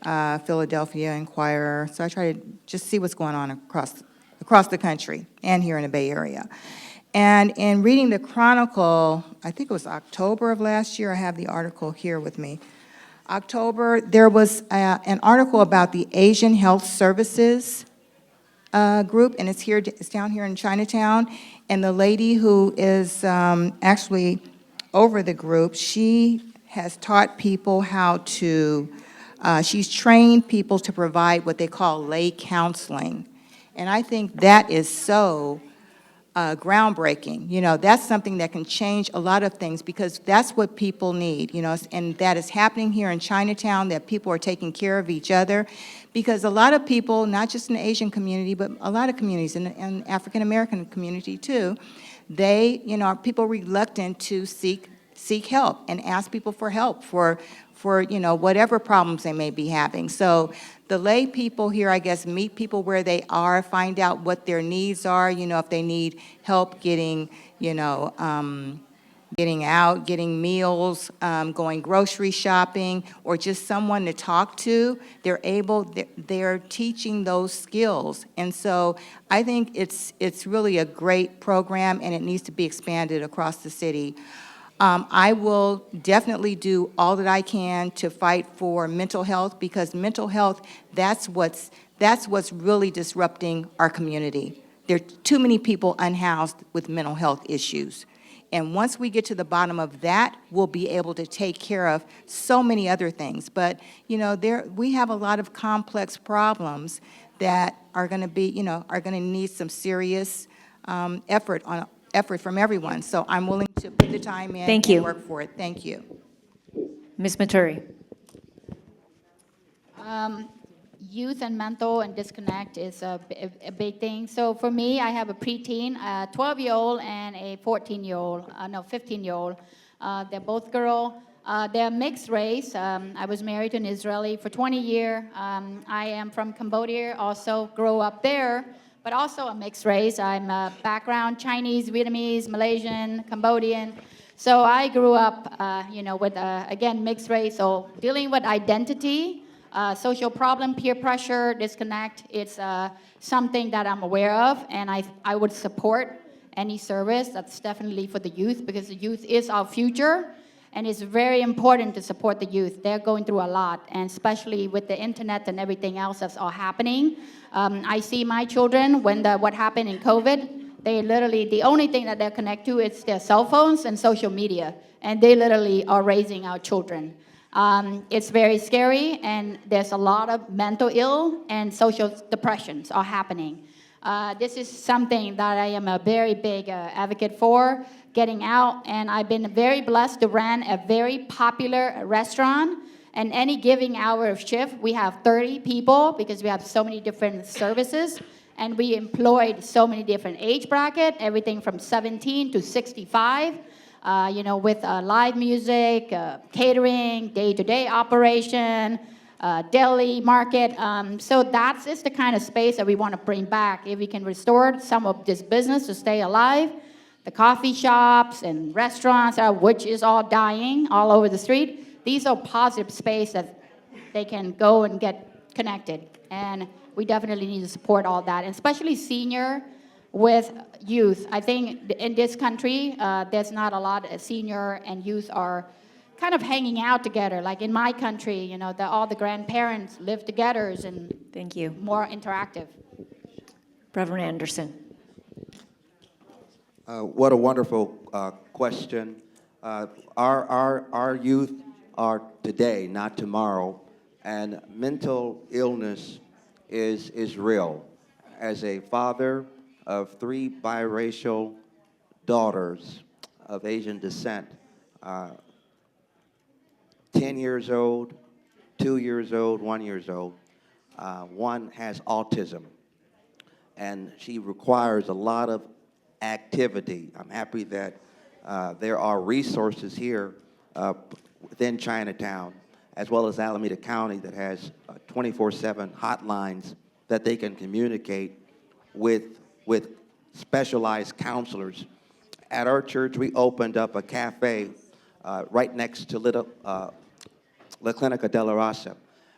Philadelphia Inquirer. So I try to just see what's going on across the country and here in the Bay Area. And in reading the Chronicle, I think it was October of last year, I have the article here with me. October, there was an article about the Asian Health Services group, and it's down here in Chinatown. And the lady who is actually over the group, she has taught people how to, she's trained people to provide what they call lay counseling. And I think that is so groundbreaking. You know, that's something that can change a lot of things because that's what people need, you know, and that is happening here in Chinatown, that people are taking care of each other. Because a lot of people, not just in the Asian community, but a lot of communities, in the African American community too, they, you know, are people reluctant to seek seek help and ask people for help for whatever problems they may be having. So the lay people here, I guess, meet people where they are, find out what their needs are, if they need help getting, getting out, getting meals, going grocery shopping, or just someone to talk to. They're teaching those skills. And so I think it's really a great program, and it needs to be expanded across the city. I will definitely do all that I can to fight for mental health, because mental health, that's what's really disrupting our community. There are too many people unhoused with mental health issues. And once we get to the bottom of that, we'll be able to take care of so many other things. But, we have a lot of complex problems that are going to be, are going to need some serious effort from everyone. So I'm willing to put the time in Thank and you. work for it. Thank you. Ms. Matoury. Youth and mental and disconnect is a big thing. So for me, I have a preteen, a 12-year-old and a 15-year-old. They're both girl. They're mixed race. I was married to an Israeli for 20 years. I am from Cambodia, also grew up there, but also a mixed race. I'm a background Chinese, Vietnamese, Malaysian, Cambodian. So I grew up, with, again, mixed race. So dealing with identity, social problem, peer pressure, disconnect, it's something that I'm aware of, and I would support any service that's definitely for the youth, because the youth is our future, and it's very important to support the youth. They're going through a lot, and especially with the internet and everything else that's all happening. I see my children, when what happened in COVID, they literally, the only thing that they're connected to is their cell phones and social media, and they literally are raising our children. It's very scary, and there's a lot of mental ill and social depressions are happening. This is something that I am a very big advocate for, getting out, and I've been very blessed to run a very popular restaurant, and any giving hour of shift, we have 30 people because we have so many different services, and we employed so many different age bracket, everything from 17 to 65. With live music, catering, day-to-day operation, deli market. So that's just the kind of space that we want to bring back. If we can restore some of this business to stay alive, the coffee shops and restaurants, which is all dying all over the street, these are positive space that they can go and get connected. And we definitely need to support all that, and especially senior with youth. I think in this country, there's not a lot of senior and youth are kind of hanging out together. Like in my country, all the grandparents live together and Thank you. more interactive. Reverend Anderson. What a wonderful question. Our youth are today, not tomorrow, and mental illness is real. As a father of 3 biracial daughters of Asian descent, 10 years old, 2 years old, 1 year old. One has autism, and she requires a lot of activity. I'm happy that there are resources here within Chinatown, as well as Alameda County, that has 24/7 hotlines that they can communicate with specialized counselors. At our church, we opened up a cafe right next to La Clinica de la Raza,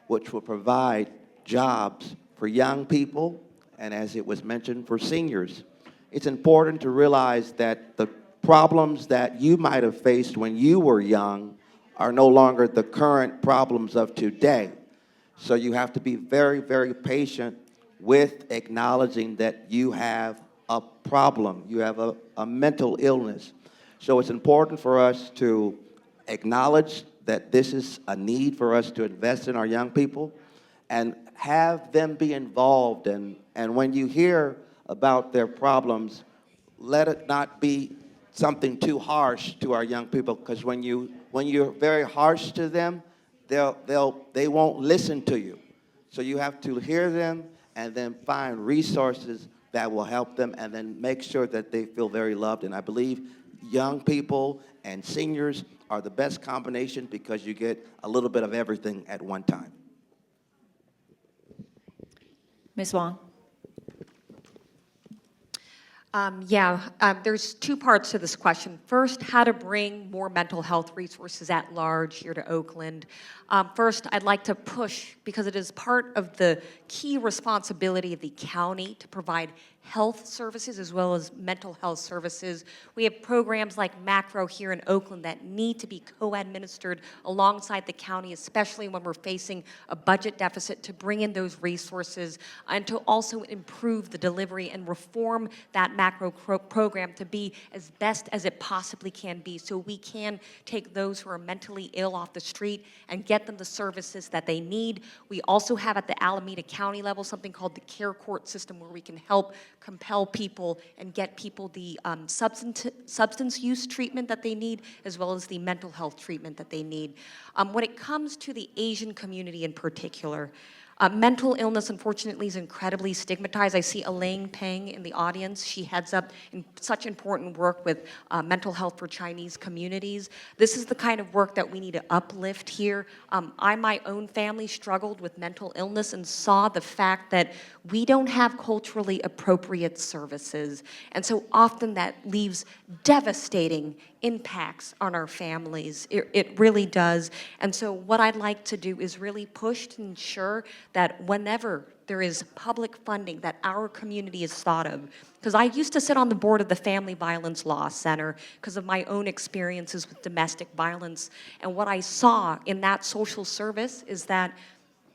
which will provide jobs for young people, and as it was mentioned, for seniors. It's important to realize that the problems that you might have faced when you were young are no longer the current problems of today. So you have to be very, very patient with acknowledging that you have a problem, you have a mental illness. So it's important for us to acknowledge that this is a need for us to invest in our young people and have them be involved. And when you hear about their problems, let it not be something too harsh to our young people, because when you're very harsh to them, they won't listen to you. So you have to hear them and then find resources that will help them, and then make sure that they feel very loved. And I believe young people and seniors are the best combination because you get a little bit of everything at one time. Ms. Wang? There's two parts to this question. First, how to bring more mental health resources at large here to Oakland. First, I'd like to push, because it is part of the key responsibility of the county to provide health services as well as mental health services. We have programs like Macro here in Oakland that need to be co-administered alongside the county, especially when we're facing a budget deficit, to bring in those resources and to also improve the delivery and reform that Macro program to be as best as it possibly can be, so we can take those who are mentally ill off the street and get them the services that they need. We also have at the Alameda County level something called the care court system, where we can help compel people and get people the substance use treatment that they need, as well as the mental health treatment that they need. When it comes to the Asian community in particular, mental illness, unfortunately, is incredibly stigmatized. I see Elaine Peng in the audience. She heads up in such important work with mental health for Chinese communities. This is the kind of work that we need to uplift here. My own family struggled with mental illness and saw the fact that we don't have culturally appropriate services. And so often that leaves devastating impacts on our families. It really does. And so what I'd like to do is really push to ensure that whenever there is public funding that our community is thought of, because I used to sit on the board of the Family Violence Law Center because of my own experiences with domestic violence. And what I saw in that social service is that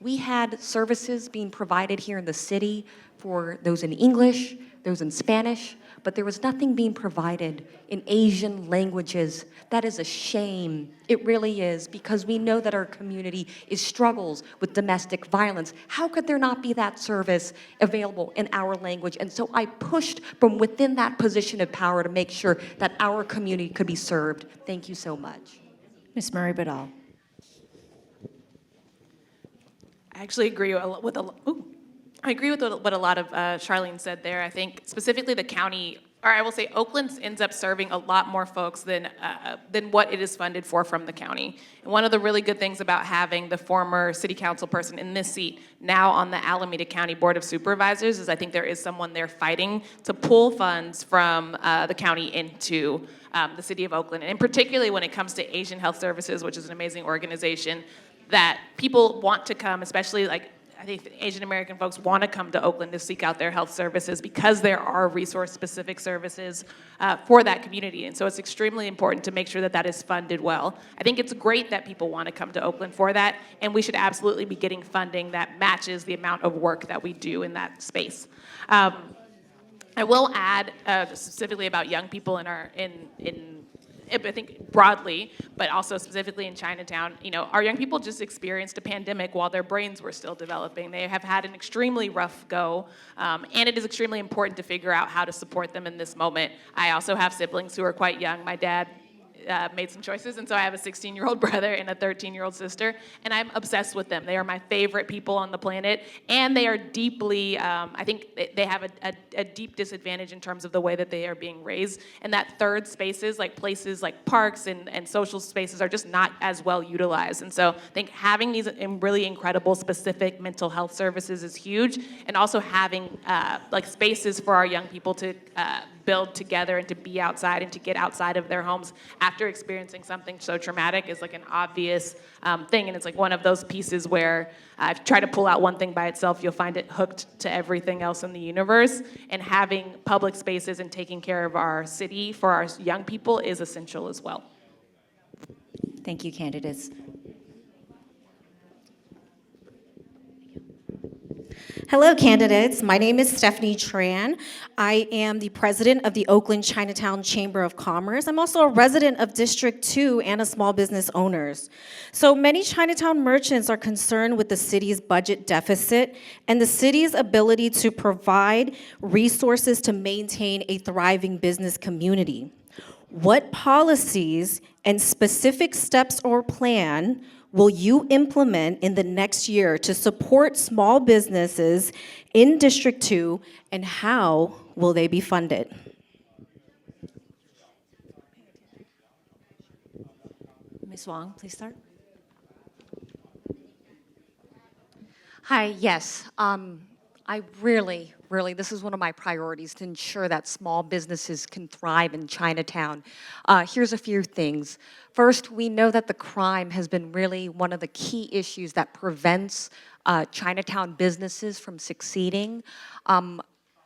we had services being provided here in the city for those in English, those in Spanish, but there was nothing being provided in Asian languages. That is a shame. It really is, because we know that our community struggles with domestic violence. How could there not be that service available in our language? And so I pushed from within that position of power to make sure that our community could be served. Thank you so much. Ms. Murray-Badal? I actually agree with what a lot of Charlene said there. I think specifically the county, or I will say Oakland, ends up serving a lot more folks than what it is funded for from the county. And one of the really good things about having the former city council person in this seat now on the Alameda County Board of Supervisors is I think there is someone there fighting to pull funds from the county into the City of Oakland. And particularly when it comes to Asian Health Services, which is an amazing organization that people want to come, especially like I think Asian American folks want to come to Oakland to seek out their health services because there are resource-specific services for that community. And so it's extremely important to make sure that that is funded well. I think it's great that people want to come to Oakland for that, and we should absolutely be getting funding that matches the amount of work that we do in that space. I will add specifically about young people I think broadly, but also specifically in Chinatown, our young people just experienced a pandemic while their brains were still developing. They have had an extremely rough go, and it is extremely important to figure out how to support them in this moment. I also have siblings who are quite young. My dad made some choices, and so I have a 16-year-old brother and a 13-year-old sister, and I'm obsessed with them. They are my favorite people on the planet, and they are deeply, I think they have a deep disadvantage in terms of the way that they are being raised, and that third spaces, like places like parks and social spaces, are just not as well utilized. And so I think having these really incredible specific mental health services is huge, and also having like spaces for our young people to build together and to be outside and to get outside of their homes after experiencing something so traumatic is like an obvious thing. And it's like one of those pieces where if you try to pull out one thing by itself, you'll find it hooked to everything else in the universe. And having public spaces and taking care of our city for our young people is essential as well. Thank you, candidates. Hello, candidates. My name is Stephanie Tran. I am the president of the Oakland Chinatown Chamber of Commerce. I'm also a resident of District 2 and a small business owners. So many Chinatown merchants are concerned with the city's budget deficit and the city's ability to provide resources to maintain a thriving business community. What policies and specific steps or plan will you implement in the next year to support small businesses in District 2, and how will they be funded? Ms. Wang, please start. Hi, yes. I really, this is one of my priorities to ensure that small businesses can thrive in Chinatown. Here's a few things. First, we know that the crime has been really one of the key issues that prevents Chinatown businesses from succeeding.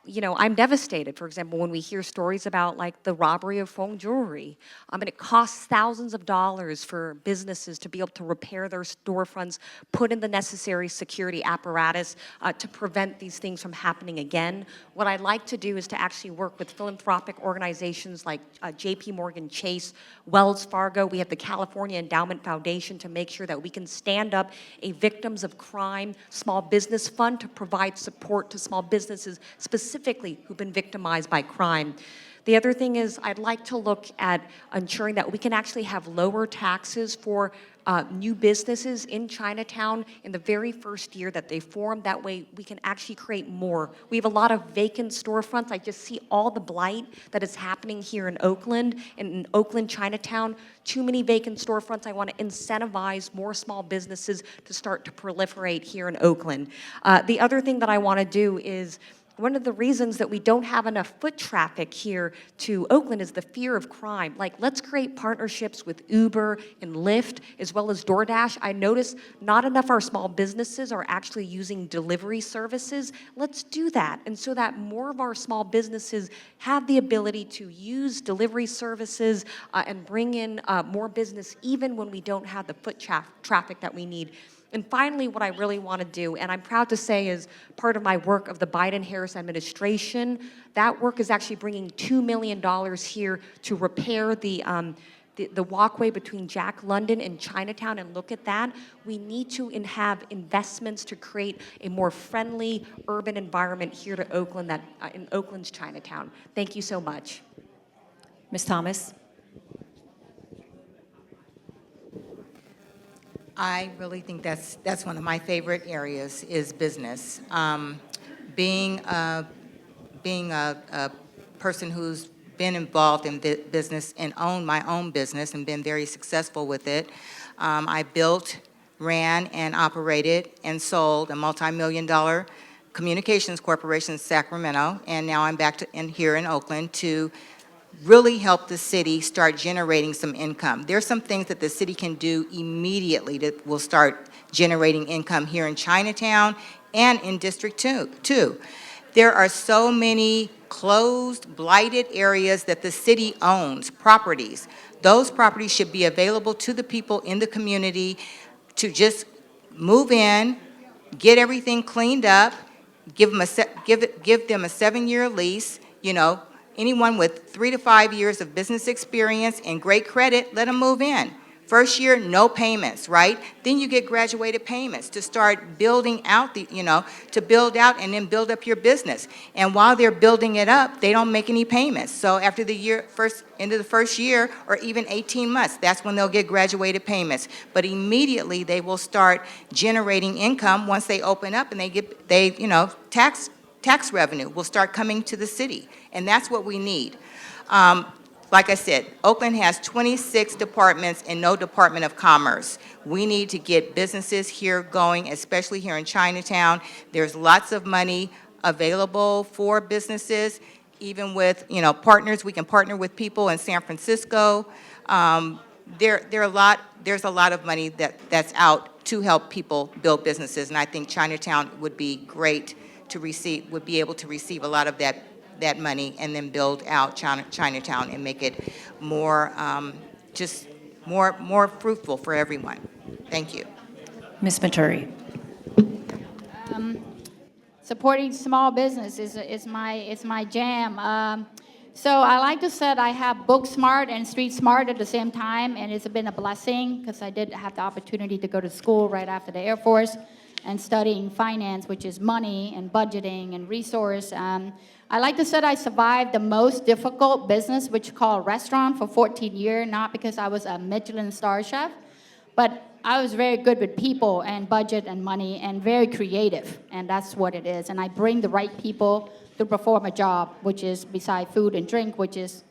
You know, I'm devastated, for example, when we hear stories about like the robbery of feng jewelry. And it costs thousands of dollars for businesses to be able to repair their storefronts, put in the necessary security apparatus to prevent these things from happening again. What I'd like to do is to actually work with philanthropic organizations like JP Morgan Chase, Wells Fargo. We have the California Endowment Foundation to make sure that we can stand up a Victims of Crime Small Business Fund to provide support to small businesses specifically who've been victimized by crime. The other thing is I'd like to look at ensuring that we can actually have lower taxes for new businesses in Chinatown in the very first year that they form. That way we can actually create more. We have a lot of vacant storefronts. I just see all the blight that is happening here in Oakland, in Oakland, Chinatown. Too many vacant storefronts. I want to incentivize more small businesses to start to proliferate here in Oakland. The other thing that I want to do is one of the reasons that we don't have enough foot traffic here to Oakland is the fear of crime. Like, let's create partnerships with Uber and Lyft, as well as DoorDash. I notice not enough of our small businesses are actually using delivery services. Let's do that, and so that more of our small businesses have the ability to use delivery services and bring in more business, even when we don't have the foot traffic that we need. And finally, what I really want to do, and I'm proud to say is part of my work of the Biden-Harris administration, that work is actually bringing $2 million here to repair the walkway between Jack London and Chinatown, and look at that. We need to have investments to create a more friendly urban environment here to Oakland, in Oakland's Chinatown. Thank you so much. Ms. Thomas. I really think that's one of my favorite areas is business. Being a person who's been involved in business and owned my own business and been very successful with it, I built, ran, and operated and sold a multi-million-dollar communications corporation in Sacramento, and now I'm back here in Oakland to really help the city start generating some income. There's some things that the city can do immediately that will start generating income here in Chinatown and in District 2. There are so many closed, blighted areas that the city owns, properties. Those properties should be available to the people in the community to just move in, get everything cleaned up, give them a 7-year lease, you know. Anyone with 3 to 5 years of business experience and great credit, let them move in. First year, no payments, right? Then you get graduated payments to start building out to build out and then build up your business. And while they're building it up, they don't make any payments. So after the end of the first year, or even 18 months, that's when they'll get graduated payments. But immediately they will start generating income once they open up, and tax revenue will start coming to the city, and that's what we need. Like I said, Oakland has 26 departments and no Department of Commerce. We need to get businesses here going, especially here in Chinatown. There's lots of money available for businesses, even with partners. We can partner with people in San Francisco. There's a lot of money that's out to help people build businesses, and I think Chinatown would be great would be able to receive a lot of that money and then build out Chinatown and make it more, more fruitful for everyone. Thank you. Ms. Matoury. Supporting small business is my jam. So I like to say I have book smart and street smart at the same time, and it's been a blessing because I did have the opportunity to go to school right after the Air Force and studying finance, which is money and budgeting and resource. I like to say I survived the most difficult business, which is called restaurant, for 14 years, not because I was a Michelin star chef, but I was very good with people and budget and money and very creative, and that's what it is. And I bring the right people to perform a job, which is beside food and drink, which is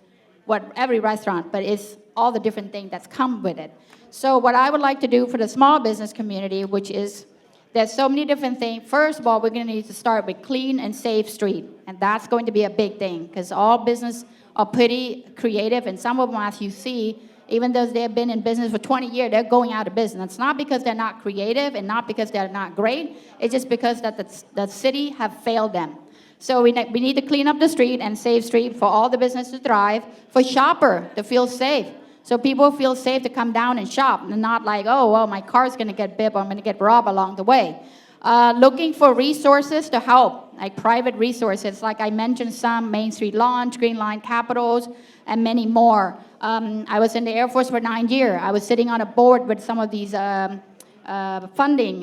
what every restaurant, but it's all the different things that's come with it. So what I would like to do for the small business community, which is, there's so many different things. First of all, we're going to need to start with clean and safe street. And that's going to be a big thing because all business are pretty creative. And some of them, as you see, even though they've been in business for 20 years, they're going out of business. It's not because they're not creative and not because they're not great. It's just because that the city have failed them. So we need to clean up the street and safe street for all the business to thrive, for shopper to feel safe. So people feel safe to come down and shop and not like, oh, well, my car's going to get bipped or I'm going to get robbed along the way. Looking for resources to help, like private resources, like I mentioned some, Main Street Launch, Green Line Capitals, and many more. I was in the Air Force for 9 years. I was sitting on a board with some of these funding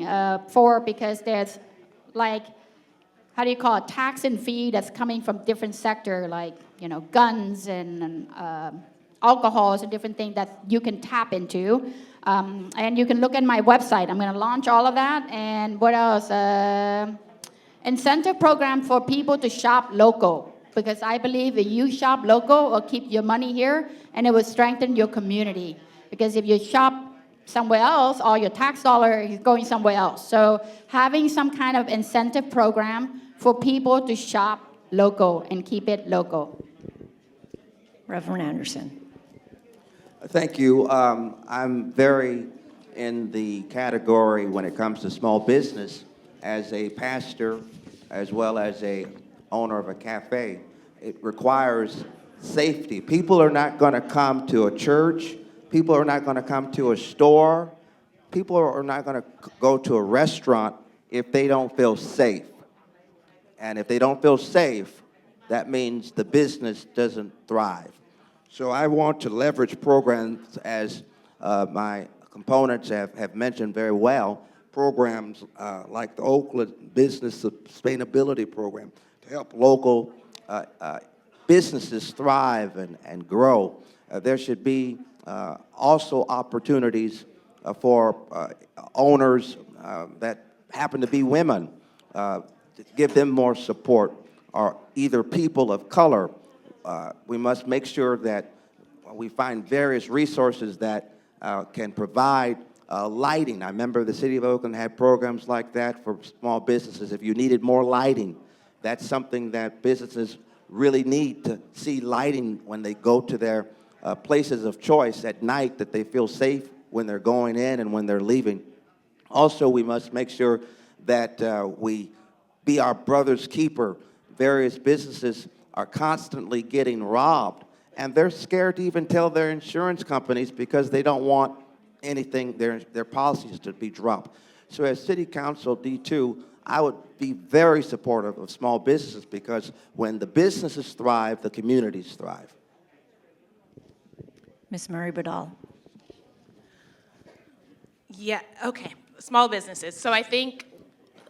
because there's like, how do you call it, tax and fee that's coming from different sector, like, you know, guns and alcohols and different things that you can tap into. And you can look at my website. I'm going to launch all of that. And what else? Incentive program for people to shop local. Because I believe if you shop local or keep your money here, and it will strengthen your community. Because if you shop somewhere else, all your tax dollar is going somewhere else. So having some kind of incentive program for people to shop local and keep it local. Reverend Anderson. Thank you. I'm very in the category when it comes to small business as a pastor as well as a owner of a cafe. It requires safety. People are not going to come to a church. People are not going to come to a store. People are not going to go to a restaurant if they don't feel safe. And if they don't feel safe, that means the business doesn't thrive. So I want to leverage programs, as my components have mentioned very well, programs like the Oakland Business Sustainability Program to help local businesses thrive and grow. There should be also opportunities for owners that happen to be women, to give them more support, or either people of color. We must make sure that we find various resources that can provide lighting. I remember the City of Oakland had programs like that for small businesses. If you needed more lighting, that's something that businesses really need to see lighting when they go to their places of choice at night, that they feel safe when they're going in and when they're leaving. Also, we must make sure that we be our brother's keeper. Various businesses are constantly getting robbed, and they're scared to even tell their insurance companies because they don't want anything, their policies to be dropped. So as City Council D2, I would be very supportive of small businesses because when the businesses thrive, the communities thrive. Ms. Murray-Badal. Yeah, okay, small businesses. So I think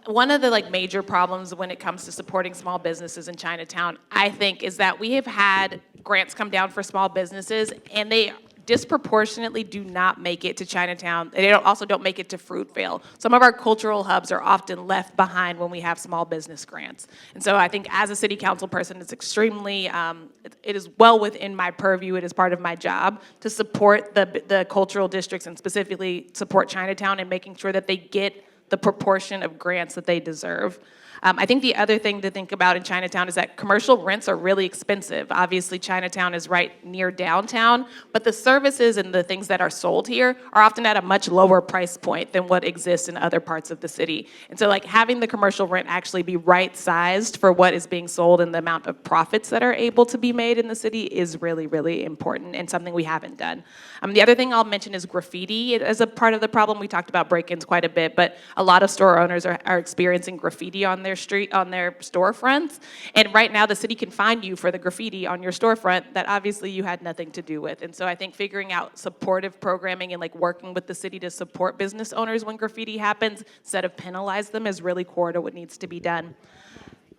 one of the major problems when it comes to supporting small businesses in Chinatown, I think, is that we have had grants come down for small businesses, and they disproportionately do not make it to Chinatown. They also don't make it to Fruitvale. Some of our cultural hubs are often left behind when we have small business grants. And so I think as a city council person, it's extremely, it is well within my purview, it is part of my job to support the cultural districts and specifically support Chinatown and making sure that they get the proportion of grants that they deserve. I think the other thing to think about in Chinatown is that commercial rents are really expensive. Obviously, Chinatown is right near downtown, but the services and the things that are sold here are often at a much lower price point than what exists in other parts of the city. And so having the commercial rent actually be right-sized for what is being sold and the amount of profits that are able to be made in the city is really, really important and something we haven't done. The other thing I'll mention is graffiti as a part of the problem. We talked about break-ins quite a bit, but a lot of store owners are experiencing graffiti on their storefronts. And right now the city can fine you for the graffiti on your storefront that obviously you had nothing to do with. And so I think figuring out supportive programming and working with the city to support business owners when graffiti happens instead of penalize them is really core to what needs to be done.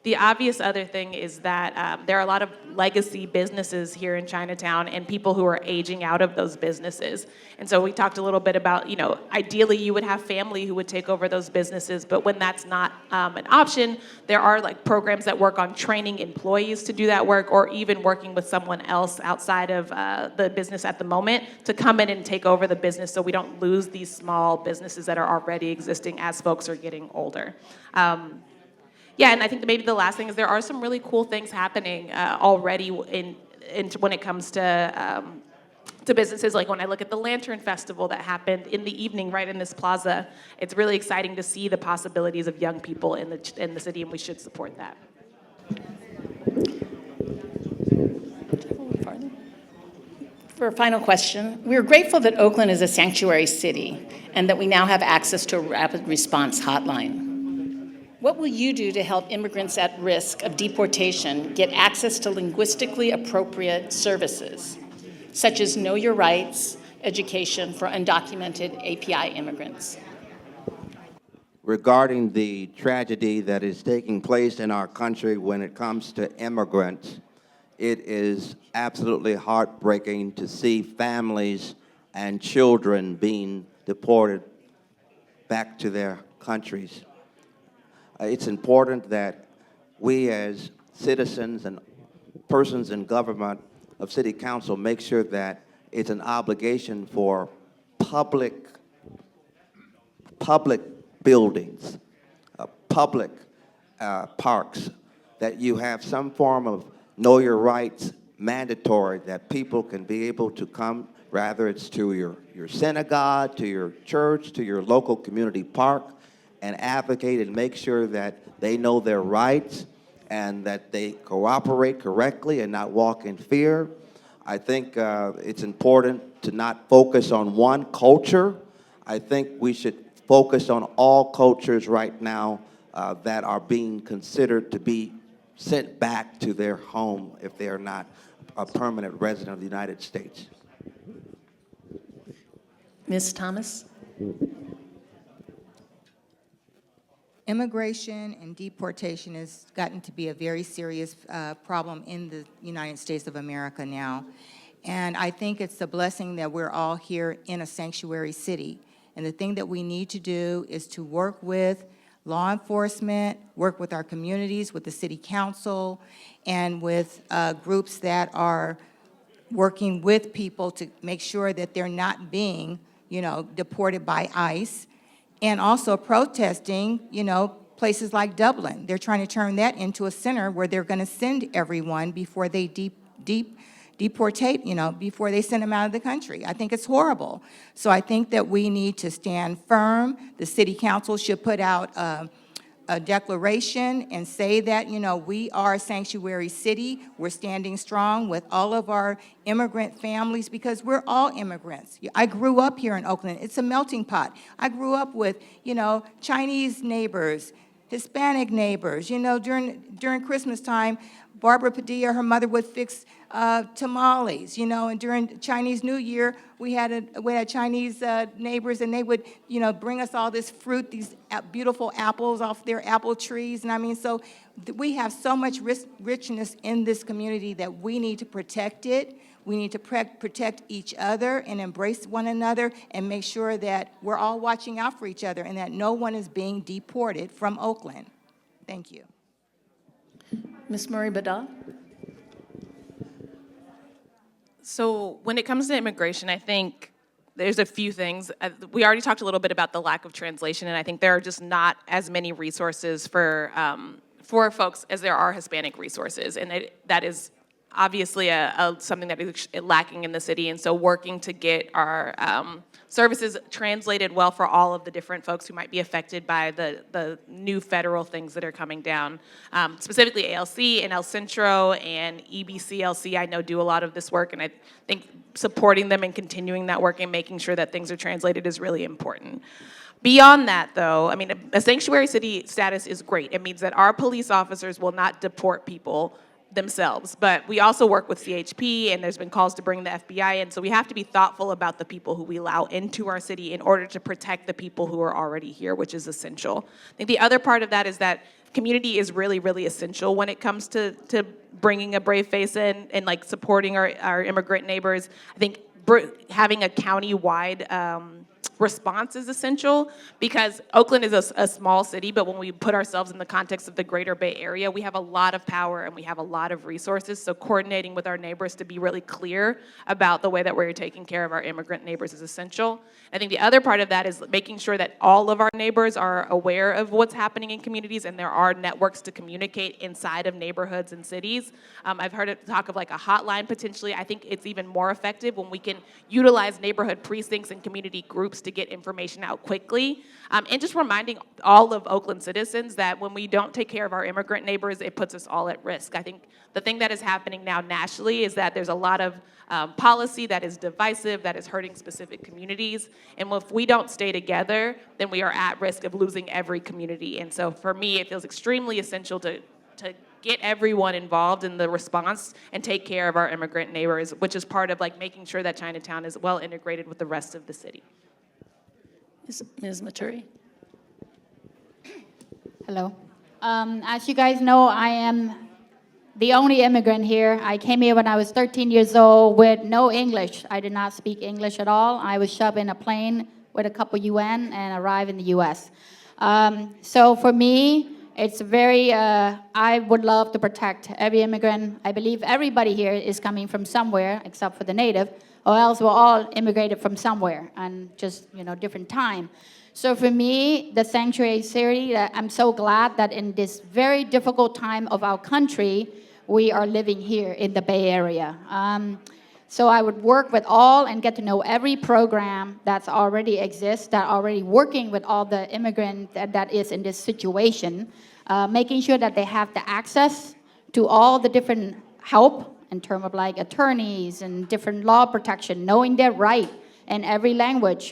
The obvious other thing is that there are a lot of legacy businesses here in Chinatown and people who are aging out of those businesses. And so we talked a little bit about, ideally you would have family who would take over those businesses, but when that's not an option, there are like programs that work on training employees to do that work, or even working with someone else outside of the business at the moment to come in and take over the business so we don't lose these small businesses that are already existing as folks are getting older. Yeah, and I think that maybe the last thing is there are some really cool things happening already when it comes to businesses. Like when I look at the Lantern Festival that happened in the evening right in this plaza, it's really exciting to see the possibilities of young people in the city, and we should support that. For a final question, we are grateful that Oakland is a sanctuary city and that we now have access to a rapid response hotline. What will you do to help immigrants at risk of deportation get access to linguistically appropriate services, such as Know Your Rights education for undocumented API immigrants? Regarding the tragedy that is taking place in our country when it comes to immigrants, it is absolutely heartbreaking to see families and children being deported back to their countries. It's important that we as citizens and persons in government of City Council make sure that it's an obligation for public buildings, public parks, that you have some form of Know Your Rights mandatory, that people can be able to come, rather it's to your synagogue, to your church, to your local community park, and advocate and make sure that they know their rights and that they cooperate correctly and not walk in fear. I think it's important to not focus on one culture. I think we should focus on all cultures right now that are being considered to be sent back to their home if they are not a permanent resident of the United States. Ms. Thomas? Immigration and deportation has gotten to be a very serious problem in the United States of America now. And I think it's a blessing that we're all here in a sanctuary city. And the thing that we need to do is to work with law enforcement, work with our communities, with the city council, and with groups that are working with people to make sure that they're not being, deported by ICE. And also protesting, places like Dublin. They're trying to turn that into a center where they're going to send everyone before they deportate, before they send them out of the country. I think it's horrible. So I think that we need to stand firm. The city council should put out a declaration and say that, we are a sanctuary city. We're standing strong with all of our immigrant families because we're all immigrants. I grew up here in Oakland. It's a melting pot. I grew up with, Chinese neighbors, Hispanic neighbors. During Christmas time, Barbara Padilla, her mother would fix tamales, and during Chinese New Year, we had Chinese neighbors, and they would, bring us all this fruit, these beautiful apples off their apple trees, and so we have so much richness in this community that we need to protect it. We need to protect each other and embrace one another and make sure that we're all watching out for each other and that no one is being deported from Oakland. Thank you. Ms. Murray-Badal? So when it comes to immigration, I think there's a few things. We already talked a little bit about the lack of translation, and I think there are just not as many resources for folks as there are Hispanic resources, and that is obviously something that is lacking in the city, and so working to get our services translated well for all of the different folks who might be affected by the new federal things that are coming down. Specifically ALC and El Centro and EBCLC, I know, do a lot of this work, and I think supporting them and continuing that work and making sure that things are translated is really important. Beyond that, though, a sanctuary city status is great. It means that our police officers will not deport people themselves. But we also work with CHP, and there's been calls to bring the FBI in. So we have to be thoughtful about the people who we allow into our city in order to protect the people who are already here, which is essential. I think the other part of that is that community is really, really essential when it comes to bringing a brave face in and like supporting our immigrant neighbors. I think having a county-wide response is essential, because Oakland is a small city, but when we put ourselves in the context of the greater Bay Area, we have a lot of power and we have a lot of resources. So coordinating with our neighbors to be really clear about the way that we're taking care of our immigrant neighbors is essential. I think the other part of that is making sure that all of our neighbors are aware of what's happening in communities, and there are networks to communicate inside of neighborhoods and cities. I've heard it talk of like a hotline potentially. I think it's even more effective when we can utilize neighborhood precincts and community groups to get information out quickly. And just reminding all of Oakland citizens that when we don't take care of our immigrant neighbors, it puts us all at risk. I think the thing that is happening now nationally is that there's a lot of policy that is divisive, that is hurting specific communities. And if we don't stay together, then we are at risk of losing every community. And so for me, it feels extremely essential to get everyone involved in the response and take care of our immigrant neighbors, which is part of like making sure that Chinatown is well integrated with the rest of the city. Ms. Matoury. Hello. As you guys know, I am the only immigrant here. I came here when I was 13 years old with no English. I did not speak English at all. I was shoved in a plane with a couple UN and arrived in the US. So for me, it's very, I would love to protect every immigrant. I believe everybody here is coming from somewhere except for the native, or else we're all immigrated from somewhere and just, different time. So for me, the sanctuary city, I'm so glad that in this very difficult time of our country, we are living here in the Bay Area. So I would work with all and get to know every program that's already exists, that already working with all the immigrants that is in this situation, making sure that they have the access to all the different help in terms of like attorneys and different law protection, knowing their right in every language.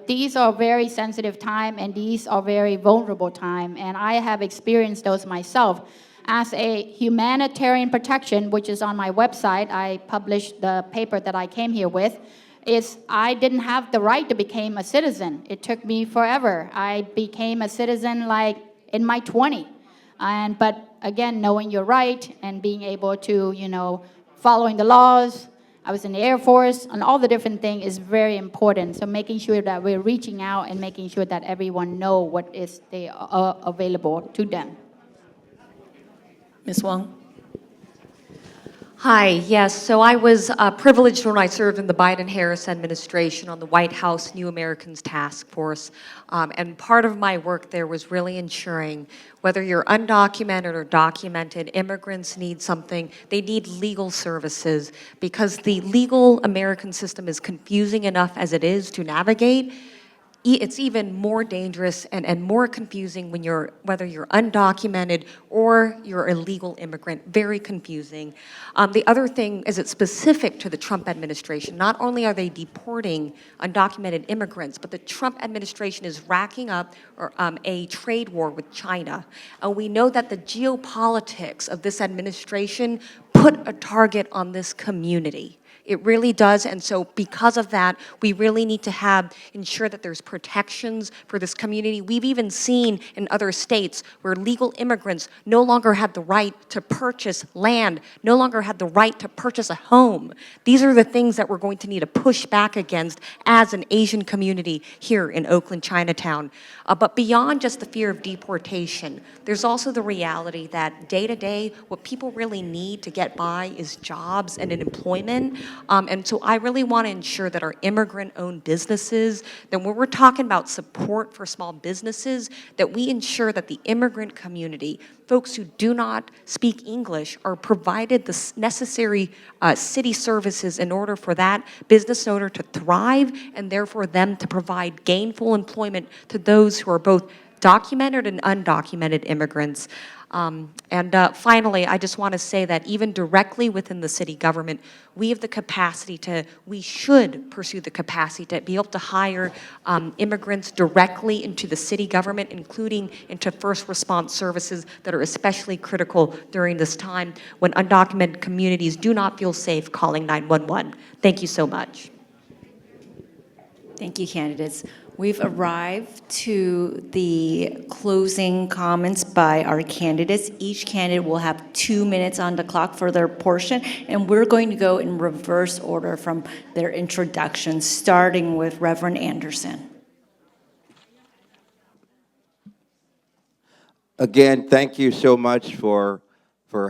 These are very sensitive time, and these are very vulnerable time, and I have experienced those myself. As a humanitarian protection, which is on my website, I published the paper that I came here with, is I didn't have the right to become a citizen. It took me forever. I became a citizen like in my 20s. But again, knowing your right and being able to, following the laws. I was in the Air Force, and all the different things is very important. So making sure that we're reaching out and making sure that everyone know what is available to them. Ms. Wang. Hi, yes, so I was privileged when I served in the Biden-Harris administration on the White House New Americans Task Force, and part of my work there was really ensuring whether you're undocumented or documented, immigrants need something, they need legal services, because the legal American system is confusing enough as it is to navigate. It's even more dangerous and more confusing when whether you're undocumented or you're a legal immigrant, very confusing. The other thing is it's specific to the Trump administration. Not only are they deporting undocumented immigrants, but the Trump administration is racking up a trade war with China. And we know that the geopolitics of this administration put a target on this community. It really does, and so because of that, we really need to ensure that there's protections for this community. We've even seen in other states where legal immigrants no longer had the right to purchase land, no longer had the right to purchase a home. These are the things that we're going to need to push back against as an Asian community here in Oakland, Chinatown. But beyond just the fear of deportation, there's also the reality that day to day, what people really need to get by is jobs and employment. And so I really want to ensure that our immigrant-owned businesses, that when we're talking about support for small businesses, that we ensure that the immigrant community, folks who do not speak English, are provided the necessary city services in order for that business owner to thrive, and therefore them to provide gainful employment to those who are both documented and undocumented immigrants. Finally, I just want to say that even directly within the city government, we have the capacity we should pursue the capacity to be able to hire immigrants directly into the city government, including into first response services that are especially critical during this time when undocumented communities do not feel safe calling 911. Thank you so much. Thank you, candidates. We've arrived to the closing comments by our candidates. Each candidate will have 2 minutes on the clock for their portion, and we're going to go in reverse order from their introductions, starting with Reverend Anderson. Again, thank you so much for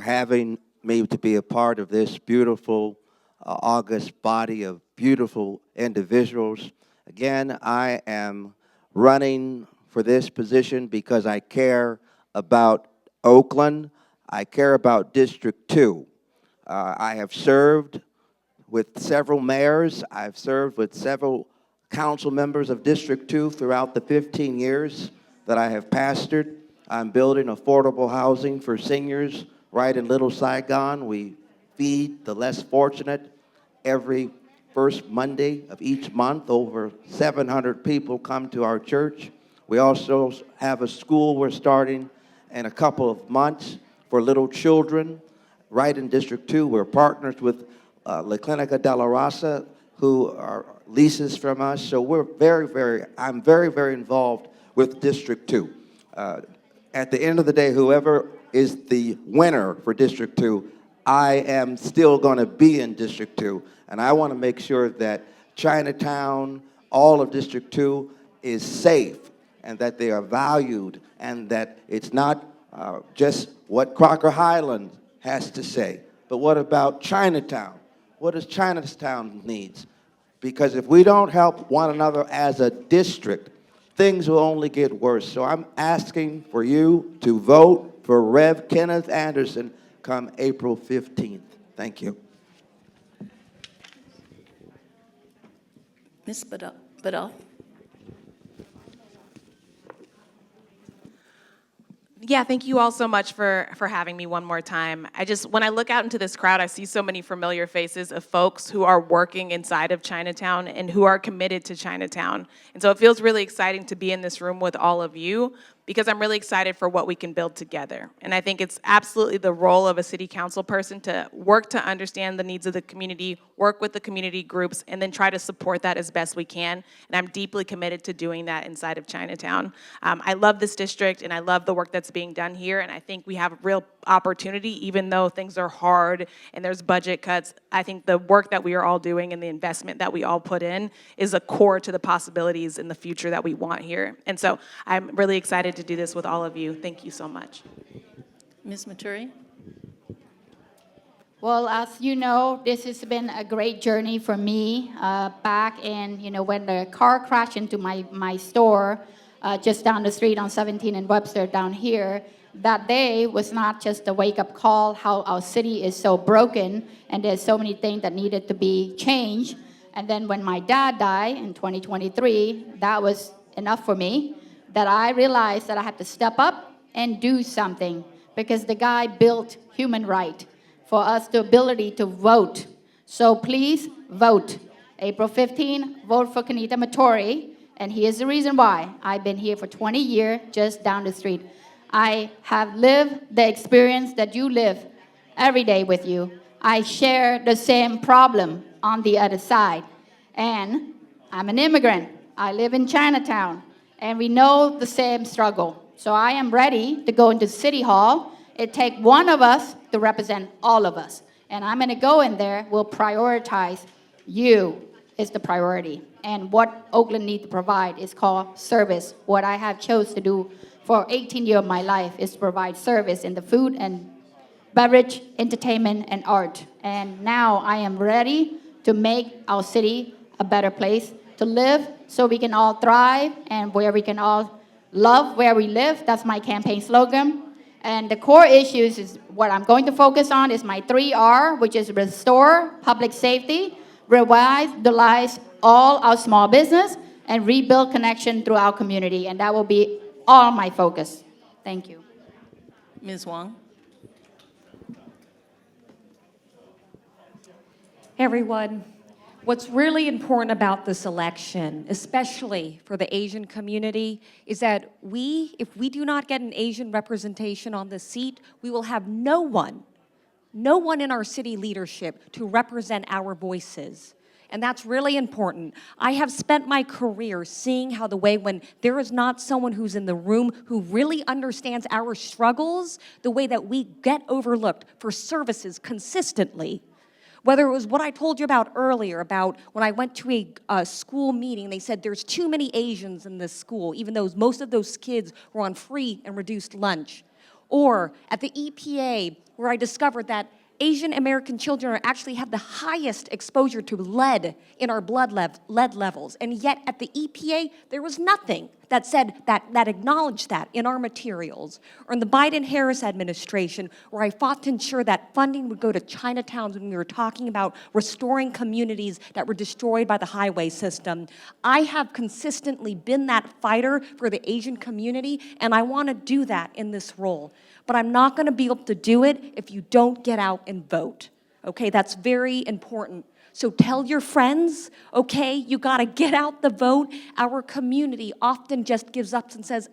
having me to be a part of this beautiful august body of beautiful individuals. Again, I am running for this position because I care about Oakland. I care about District 2. I have served with several mayors. I've served with several council members of District 2 throughout the 15 years that I have pastored. I'm building affordable housing for seniors right in Little Saigon. We feed the less fortunate every first Monday of each month. Over 700 people come to our church. We also have a school we're starting in a couple of months for little children. Right in District 2, we're partners with La Clinica de la Raza, who are leases from us. So we're I'm very involved with District 2. At the end of the day, whoever is the winner for District 2, I am still going to be in District 2, and I want to make sure that Chinatown, all of District 2, is safe, and that they are valued, and that it's not just what Crocker Highland has to say, but what about Chinatown? What does Chinatown needs? Because if we don't help one another as a district, things will only get worse. So I'm asking for you to vote for Rev. Kenneth Anderson come April 15th. Thank you. Ms. Badal. Yeah, thank you all so much for having me one more time. When I look out into this crowd, I see so many familiar faces of folks who are working inside of Chinatown and who are committed to Chinatown. And so it feels really exciting to be in this room with all of you, because I'm really excited for what we can build together. And I think it's absolutely the role of a city council person to work to understand the needs of the community, work with the community groups, and then try to support that as best we can. And I'm deeply committed to doing that inside of Chinatown. I love this district, and I love the work that's being done here, and I think we have a real opportunity, even though things are hard and there's budget cuts. I think the work that we are all doing and the investment that we all put in is a core to the possibilities in the future that we want here. And so I'm really excited to do this with all of you. Thank you so much. Ms. Matoury. Well, as you know, this has been a great journey for me. Back in, when the car crashed into my store just down the street on 17 and Webster down here, that day was not just a wake-up call how our city is so broken and there's so many things that needed to be changed. And then when my dad died in 2023, that was enough for me, that I realized that I had to step up and do something, because the guy built human right for us the ability to vote. So please vote. April 15, vote for Kanitha Matoury. And here's the reason why. I've been here for 20 years, just down the street. I have lived the experience that you live every day with you. I share the same problem on the other side. And I'm an immigrant. I live in Chinatown. And we know the same struggle. So I am ready to go into City Hall. It takes one of us to represent all of us. And I'm going to go in there. We'll prioritize you is the priority. And what Oakland needs to provide is called service. What I have chose to do for 18 years of my life is to provide service in the food and beverage, entertainment, and art. And now I am ready to make our city a better place to live, so we can all thrive and where we can all love where we live. That's my campaign slogan. And the core issues is what I'm going to focus on is my 3R, which is restore public safety, revitalize all our small business, and rebuild connection through our community. And that will be all my focus. Thank you. Ms. Wang? Hey everyone, what's really important about this election, especially for the Asian community, is that if we do not get an Asian representation on the seat, we will have no one in our city leadership to represent our voices. And that's really important. I have spent my career seeing how when there is not someone who's in the room who really understands our struggles, the way that we get overlooked for services consistently. Whether it was what I told you about earlier, about when I went to a school meeting, they said there's too many Asians in this school, even though most of those kids were on free and reduced lunch. Or at the EPA, where I discovered that Asian American children actually have the highest exposure to lead in our lead levels. And yet at the EPA, there was nothing that said that acknowledged that in our materials. Or in the Biden-Harris administration, where I fought to ensure that funding would go to Chinatowns when we were talking about restoring communities that were destroyed by the highway system. I have consistently been that fighter for the Asian community, and I want to do that in this role. But I'm not going to be able to do it if you don't get out and vote. Okay, that's very important. So tell your friends, okay, you got to get out the vote. Our community often just gives up and says,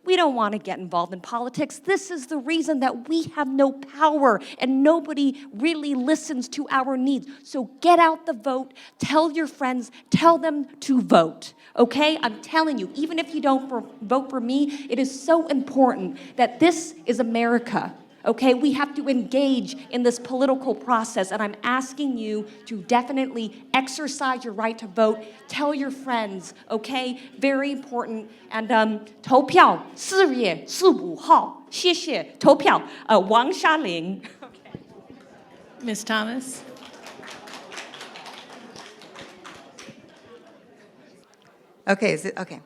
we don't want to get involved in politics. This is the reason that we have no power and nobody really listens to our needs. So get out the vote, tell your friends, tell them to vote. Okay, I'm telling you, even if you don't vote for me, it is so important that this is America. Okay, we have to engage in this political process, and I'm asking you to definitely exercise your right to vote. Tell your friends, okay? Very important. And 投票4月15号，谢谢。投票，王莎玲。Ms. Thomas? Okay, is it, okay.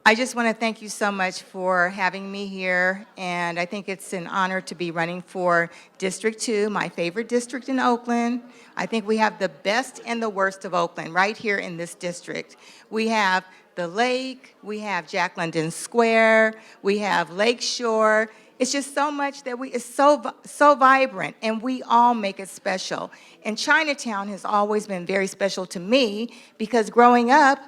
I just want to thank you so much for having me here, and I think it's an honor to be running for District 2, my favorite district in Oakland. I think we have the best and the worst of Oakland right here in this district. We have the lake, we have Jack London Square, we have Lakeshore. It's just so much that it's so vibrant, and we all make it special. And Chinatown has always been very special to me because growing up,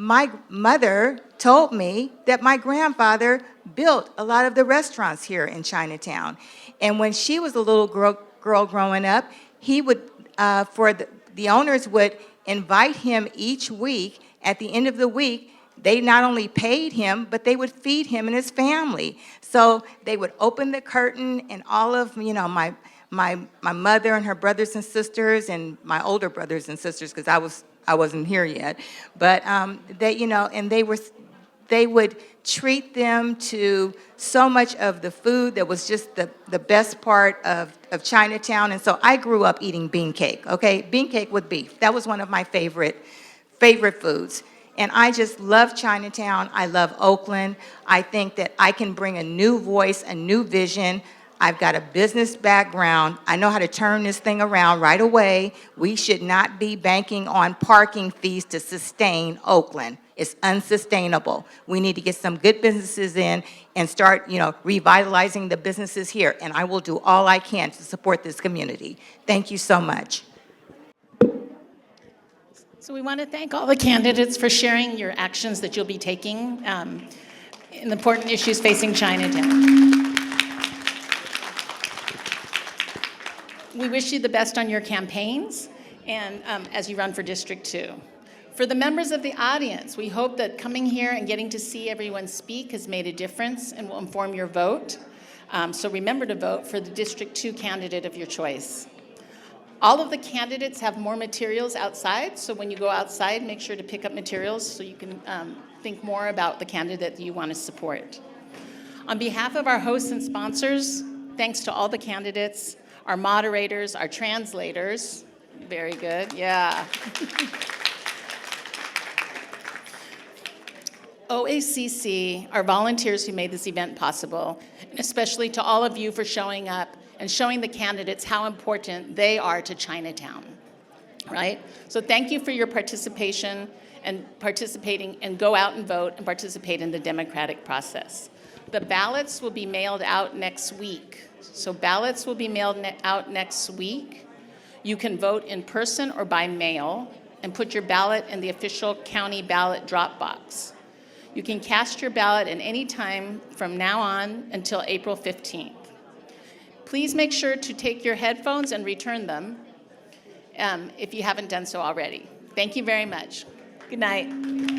my mother told me that my grandfather built a lot of the restaurants here in Chinatown. And when she was a little girl growing up, he would, the owners would invite him each week. At the end of the week, they not only paid him, but they would feed him and his family. So they would open the curtain, and all of, my mother and her brothers and sisters, and my older brothers and sisters, because I wasn't here yet, but and they would treat them to so much of the food that was just the best part of Chinatown. And so I grew up eating bean cake, okay? Bean cake with beef. That was one of my favorite foods. And I just love Chinatown. I love Oakland. I think that I can bring a new voice, a new vision. I've got a business background. I know how to turn this thing around right away. We should not be banking on parking fees to sustain Oakland. It's unsustainable. We need to get some good businesses in and start, revitalizing the businesses here. And I will do all I can to support this community. Thank you so much. So we want to thank all the candidates for sharing your actions that you'll be taking in important issues facing Chinatown. We wish you the best on your campaigns and as you run for District 2. For the members of the audience, we hope that coming here and getting to see everyone speak has made a difference and will inform your vote. So remember to vote for the District 2 candidate of your choice. All of the candidates have more materials outside, so when you go outside, make sure to pick up materials so you can think more about the candidate that you want to support. On behalf of our hosts and sponsors, thanks to all the candidates, our moderators, our translators, very good, yeah. OACC, our volunteers who made this event possible, and especially to all of you for showing up and showing the candidates how important they are to Chinatown, right? So thank you for your participation and participating, and go out and vote and participate in the democratic process. The ballots will be mailed out next week. So ballots will be mailed out next week. You can vote in person or by mail and put your ballot in the official county ballot drop box. You can cast your ballot at any time from now on until April 15th. Please make sure to take your headphones and return them if you haven't done so already. Thank you very much. Good night.